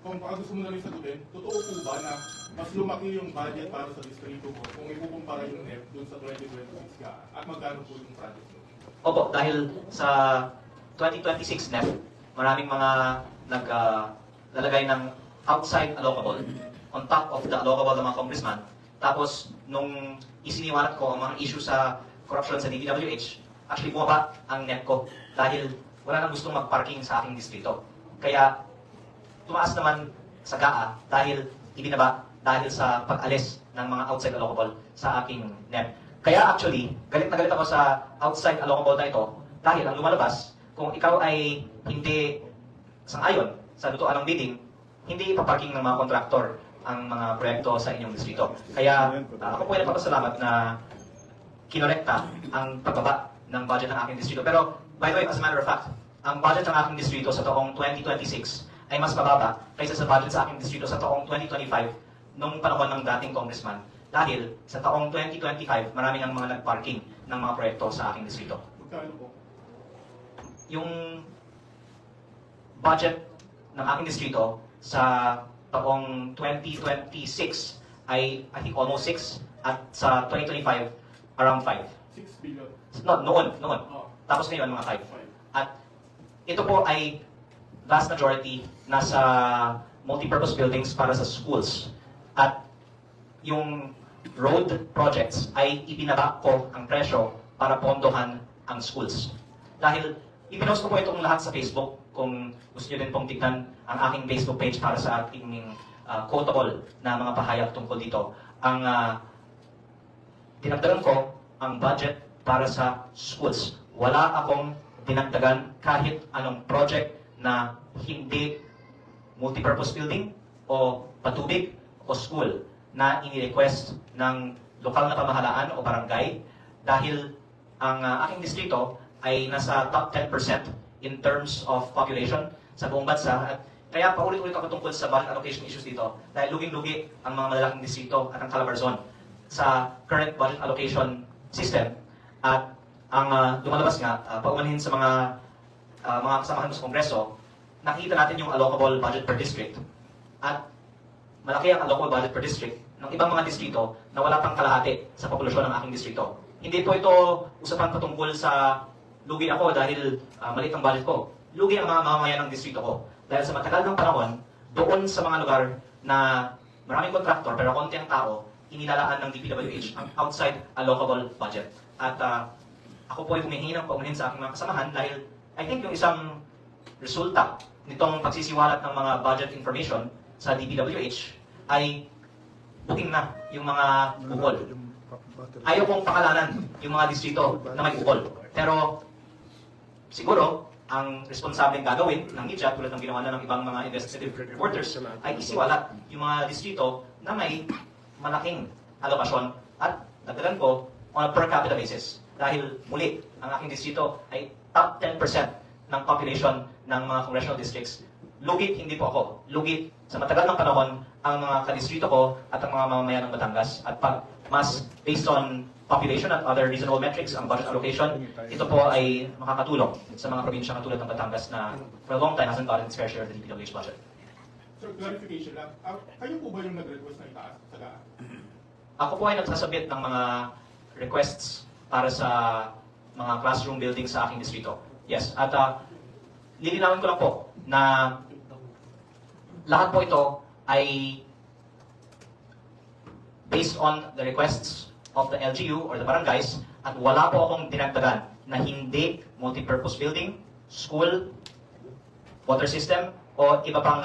Kung baka gusto mo na rin sagutin, totoo po ba na mas lumaki yung budget para sa distrito mo kung ikukumpara yung NEP dun sa 2026 ka at magkano po yung project mo? Opo, dahil sa 2026 NEP, maraming mga naglalagay ng outside allocable on top of the allocable ng mga congressman. Tapos, nung isiniwalat ko ang mga issue sa corruption sa DPWH, actually bumaba ang NEP ko dahil wala nang gustong mag-parking sa aking distrito. Kaya, tumaas naman sa GAA dahil ibinaba dahil sa pag-alis ng mga outside allocable sa aking NEP. Kaya actually, galit na galit ako sa outside allocable na ito dahil ang lumalabas, kung ikaw ay hindi sang-ayon sa lutuan ng bidding, hindi ipaparking ng mga kontraktor ang mga proyekto sa inyong distrito. Kaya ako po ay nagpapasalamat na kinorekta ang pagbaba ng budget ng aking distrito. Pero by the way, as a matter of fact, ang budget ng aking distrito sa taong 2026 ay mas mababa kaysa sa budget sa aking distrito sa taong 2025 nung panahon ng dating congressman. Dahil sa taong 2025, maraming ang mga nagparking ng mga proyekto sa aking distrito. Magkano po? Yung budget ng aking distrito sa taong 2026 ay I think almost 6 at sa 2025 around 5. 6 billion. No, noon. Oh, Tapos ngayon mga 5. 5. At ito po ay vast majority nasa multipurpose buildings para sa schools. At yung road projects ay ibinaba ko ang presyo para pondohan ang schools. Dahil ipinost ko po itong lahat sa Facebook. Kung gusto nyo din pong tignan ang aking Facebook page para sa ating quotable na mga pahayag tungkol dito. Ang dinagdagan ko ang budget para sa schools. Wala akong dinagdagan kahit anong project na hindi multipurpose building o patubig o school na ini-request ng lokal na pamahalaan o barangay dahil ang aking distrito ay nasa top 10% in terms of population sa buong bansa. At kaya paulit-ulit ako tungkol sa budget allocation issues dito dahil luging-lugi ang mga malalaking distrito at ang Calabarzon sa current budget allocation system. At ang lumalabas nga, paumanhin sa mga kasamahan sa Kongreso, nakikita natin yung allocable budget per district. At malaki ang allocable budget per district ng ibang mga distrito na wala pang kalahati sa populasyon ng aking distrito. Hindi po ito usapan patungkol sa lugi ako dahil maliit ang budget ko. Lugi ang mga mamamayan ng distrito ko. Dahil sa matagal ng panahon, doon sa mga lugar na maraming kontraktor pero konti ang tao, inilalaan ng DPWH ang outside allocable budget. At ako po ay humihingi ng paumanhin sa aking mga kasamahan dahil I think yung isang resulta nitong pagsisiwalat ng mga budget information sa DPWH ay booking na yung mga bukol. Ayaw kong pakalanan yung mga distrito na may bukol. Pero siguro, ang responsableng gagawin ng media tulad ng ginawa na ng ibang mga investigative reporters ay isiwalat yung mga distrito na may malaking alokasyon at dagdagan ko on a per capita basis. Dahil muli, ang aking distrito ay top 10% ng population ng mga congressional districts. Lugit, hindi po ako. Lugit, sa matagal ng panahon, ang mga kadistrito ko at ang mga mamamayan ng Batangas. At pag mas based on population at other reasonable metrics, ang budget allocation, ito po ay makakatulong sa mga probinsyang katulad ng Batangas na for a long time hasn't gotten its fair share of the DPWH budget. Sir, clarification lang. Kayo po ba yung nag-request na itaas sa gaan? Ako po ay nagsasabit ng mga requests para sa mga classroom buildings sa aking distrito. Yes, at lilinawin ko lang po na lahat po ito ay based on the requests of the LGU or the barangays at wala po akong dinagdagan na hindi multi-purpose building, school, water system o iba pang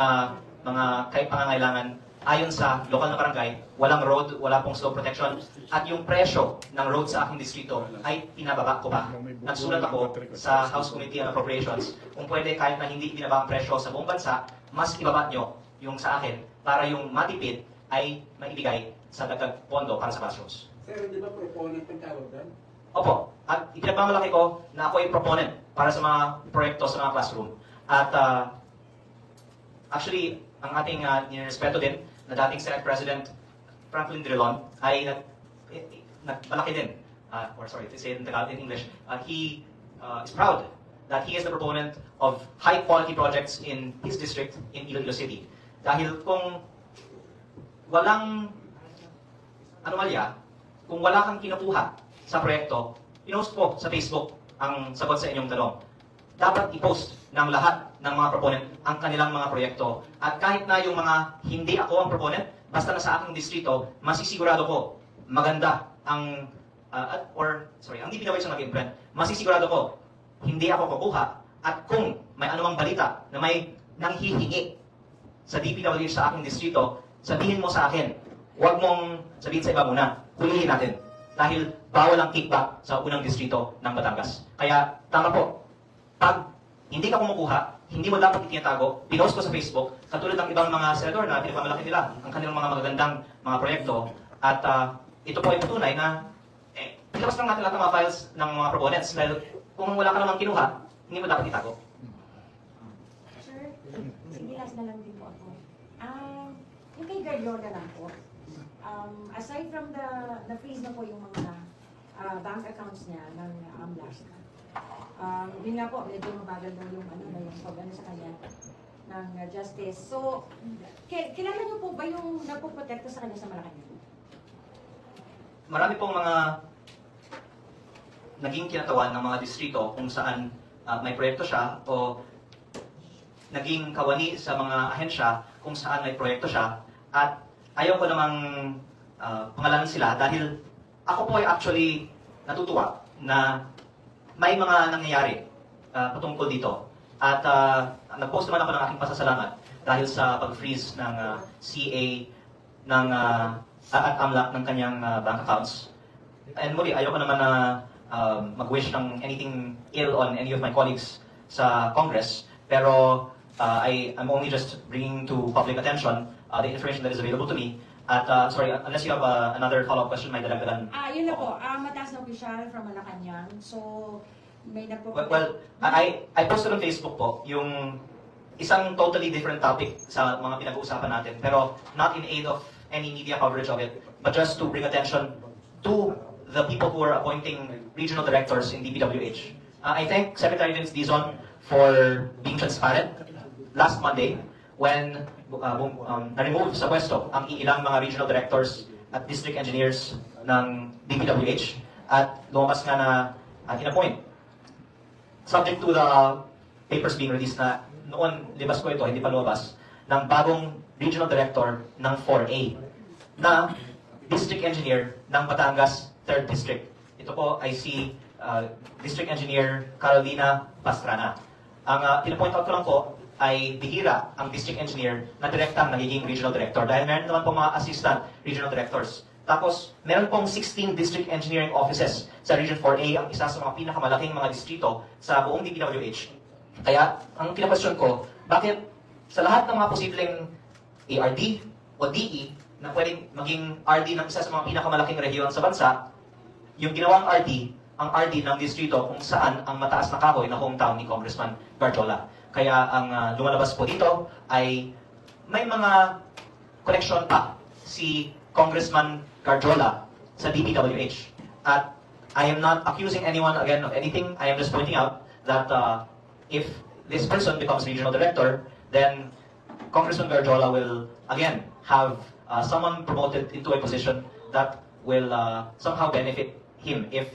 mga pangangailangan ayon sa lokal na barangay, walang road, wala pong slope protection at yung presyo ng road sa aking distrito ay pinababa ko pa. Nagsulat ako sa House Committee on Appropriations kung pwede kahit na hindi ibinaba ang presyo sa buong bansa, mas ibaba nyo yung sa akin para yung matipid ay maibigay sa dagdag pondo para sa classrooms. Sir, di ba proponent ang tawag doon? Opo, at ipinagmamalaki ko na ako ay proponent para sa mga proyekto sa mga classroom. At actually, ang ating nirespeto din na dating Senate President Franklin Drilon ay nagmalaki din, or sorry, to say it in Tagalog, in English, he is proud that he is the proponent of high-quality projects in his district in Iloilo City. Dahil kung walang anomalya, kung wala kang kinukuha sa proyekto, pinost ko sa Facebook ang sagot sa inyong tanong. Dapat i-post ng lahat ng mga proponent ang kanilang mga proyekto. At kahit na yung mga hindi ako ang proponent, basta na sa aking distrito, masisigurado ko maganda ang, ang DPWH ang nag-imprint, masisigurado ko hindi ako kukuha at kung may anumang balita na may nanghihingi sa DPWH sa aking distrito, sabihin mo sa akin, huwag mong sabihin sa iba muna, hulihin natin. Dahil bawal ang kickback sa unang distrito ng Batangas. Kaya tama po, pag hindi ka kumukuha, hindi mo dapat itinatago, pinost ko sa Facebook, katulad ng ibang mga senador na pinagmamalaki nila ang kanilang mga magagandang mga proyekto. At ito po ay patunay na ilabas lang natin lahat ng mga files ng mga proponents dahil kung wala ka namang kinuha, hindi mo dapat itago. Sir, sige last na lang din po ako. Yung kay Garyola lang po, aside from the freeze na po yung mga bank accounts niya ng AMLAC, yun nga po, medyo mabagal daw yung yung pag-ano sa kanya ng justice. So, kilala niyo po ba yung nagpo-protekta sa kanya sa Malacanang? Marami pong mga naging kinatawan ng mga distrito kung saan may proyekto siya o naging kawani sa mga ahensya kung saan may proyekto siya at ayaw ko namang pangalanan sila dahil ako po ay actually natutuwa na may mga nangyayari patungkol dito. At nag-post naman ako ng aking pasasalamat dahil sa pag-freeze ng CA ng at AMLAC ng kanyang bank accounts. And muli, ayaw ko naman na mag-wish ng anything ill on any of my colleagues sa Congress. Pero I'm only just bringing to public attention the information that is available to me. At sorry, unless you have another follow-up question, may dalagdagan. Yun na po, mataas na opisyal from Malacanang. So, may Well, I posted on Facebook po yung isang totally different topic sa mga pinag-uusapan natin, pero not in aid of any media coverage of it, but just to bring attention to the people who are appointing regional directors in DPWH. I thank Secretary Vince Dizon for being transparent last Monday when na-remove sa pwesto ang ilang mga regional directors at district engineers ng DPWH at lumabas nga na in-appoint. Subject to the papers being released na noon, libas ko ito, hindi pa lumabas, ng bagong regional director ng 4A na district engineer ng Batangas 3rd District. Ito po ay si District Engineer Carolina Pastrana. Ang pinapoint out ko lang po ay bihira ang district engineer na direktang nagiging regional director dahil meron naman pong mga assistant regional directors. Tapos, meron pong 16 district engineering offices sa Region 4A, ang isa sa mga pinakamalaking mga distrito sa buong DPWH. Kaya, ang kina-question ko, bakit sa lahat ng mga posibleng ARD o DE na pwedeng maging RD ng isa sa mga pinakamalaking rehiyon sa bansa, yung ginawang RD, ang RD ng distrito kung saan ang mataas na kahoy na hometown ni Congressman Garjola. Kaya ang lumalabas po dito ay may mga connection pa si Congressman Garjola sa DPWH. At I am not accusing anyone again of anything. I am just pointing out that if this person becomes regional director, then Congressman Garjola will again have someone promoted into a position that will somehow benefit him if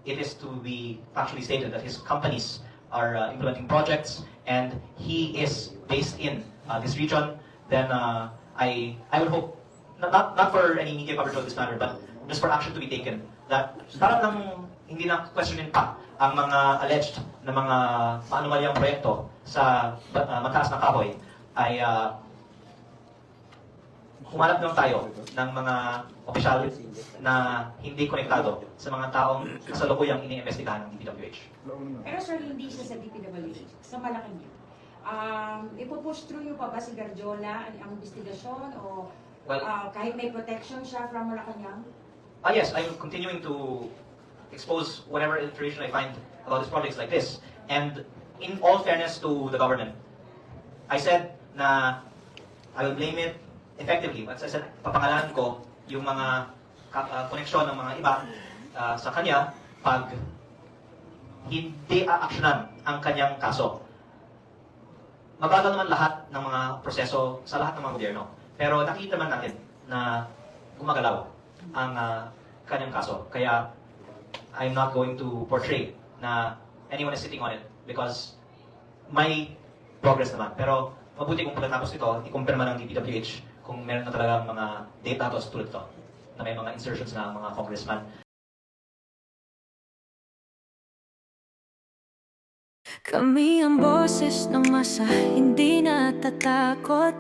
it is to be factually stated that his companies are implementing projects and he is based in this region. Then I would hope, not for any media coverage of this matter, but just for action to be taken, that parang lang hindi na questionin pa ang mga alleged na mga maanumalyang proyekto sa mataas na kahoy ay humanap naman tayo ng mga opisyal na hindi konektado sa mga taong kasalukuyang iniimbestigahan ng DPWH. Pero sir, hindi siya sa DPWH, sa Malacanang. Ipupush through yung pa ba si Garjola ang investigasyon o kahit may protection siya from Malacanang? Yes, I'm continuing to expose whatever information I find about these projects like this. And in all fairness to the government, I said na I will blame it effectively. But I said, papangalanan ko yung mga koneksyon ng mga iba sa kanya pag hindi aaksyonan ang kanyang kaso. Mabagal naman lahat ng mga proseso sa lahat ng mga gobyerno. Pero nakikita naman natin na gumagalaw ang kanyang kaso. Kaya I'm not going to portray na anyone is sitting on it because may progress naman. Pero mabuti kung pagkatapos ito, ikumpirma ng DPWH kung meron na talagang mga data tulad ito na may mga insertions na mga congressman. Kami ang boses ng masa, hindi natatakot.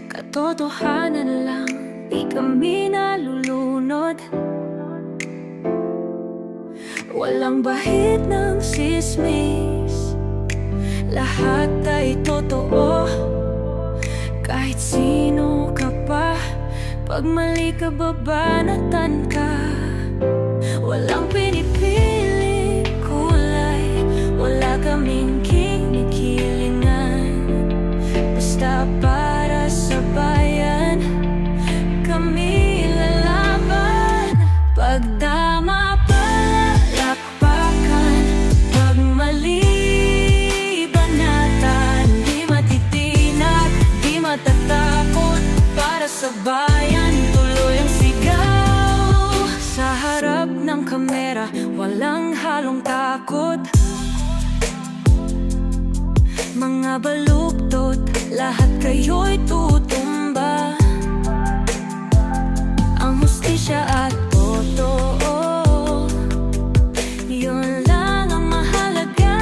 Katotohanan lang, di kami nalulunod. Walang bahid ng sismis, lahat ay totoo. Kahit sino ka pa, pag mali ka babanatan ka. Walang pinipili kulay, wala kaming kinikilingan. Basta para sa bayan, kami lalaban. Pag tama palakpakan, pag mali banatan. Di matitinag, di matatakot, para sa bayan tuloy ang sigaw. Sa harap ng kamera, walang halong takot. Mga baluktot, lahat kayo'y tutumba. Ang hustisya at totoo, yun lang ang mahalaga.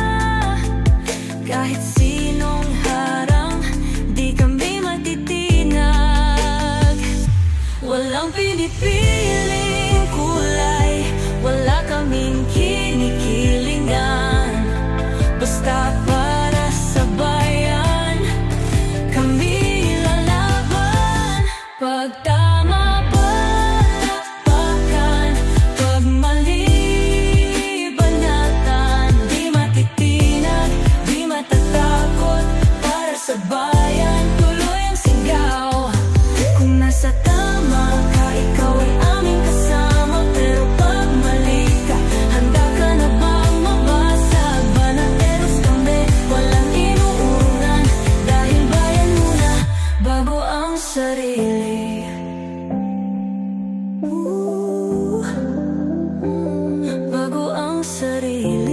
Kahit sinong harang, di kami matitinag. Walang pinipiling kulay, wala kaming kinikilingan. Basta para sa bayan, kami lalaban. Pag tama palakpakan, pag mali banatan. Di matitinag, di matatakot, para sa bayan tuloy ang sigaw. Kung nasa tama ka, ikaw ay aming kasama. Pero pag mali ka, handa ka na bang mabasag? Banateros kami, walang inuunan, dahil bayan muna bago ang sarili. Bago ang sarili.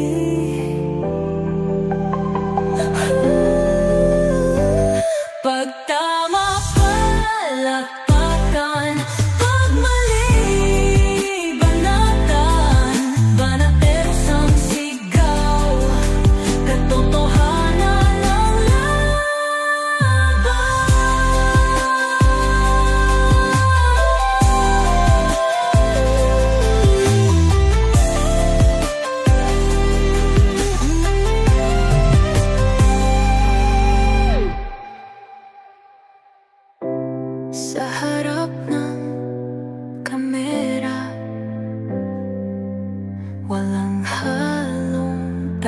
Pag tama palakpakan, pag mali banatan. Banateros ang sigaw, katotohanan ang laban. Sa harap ng kamera, walang halong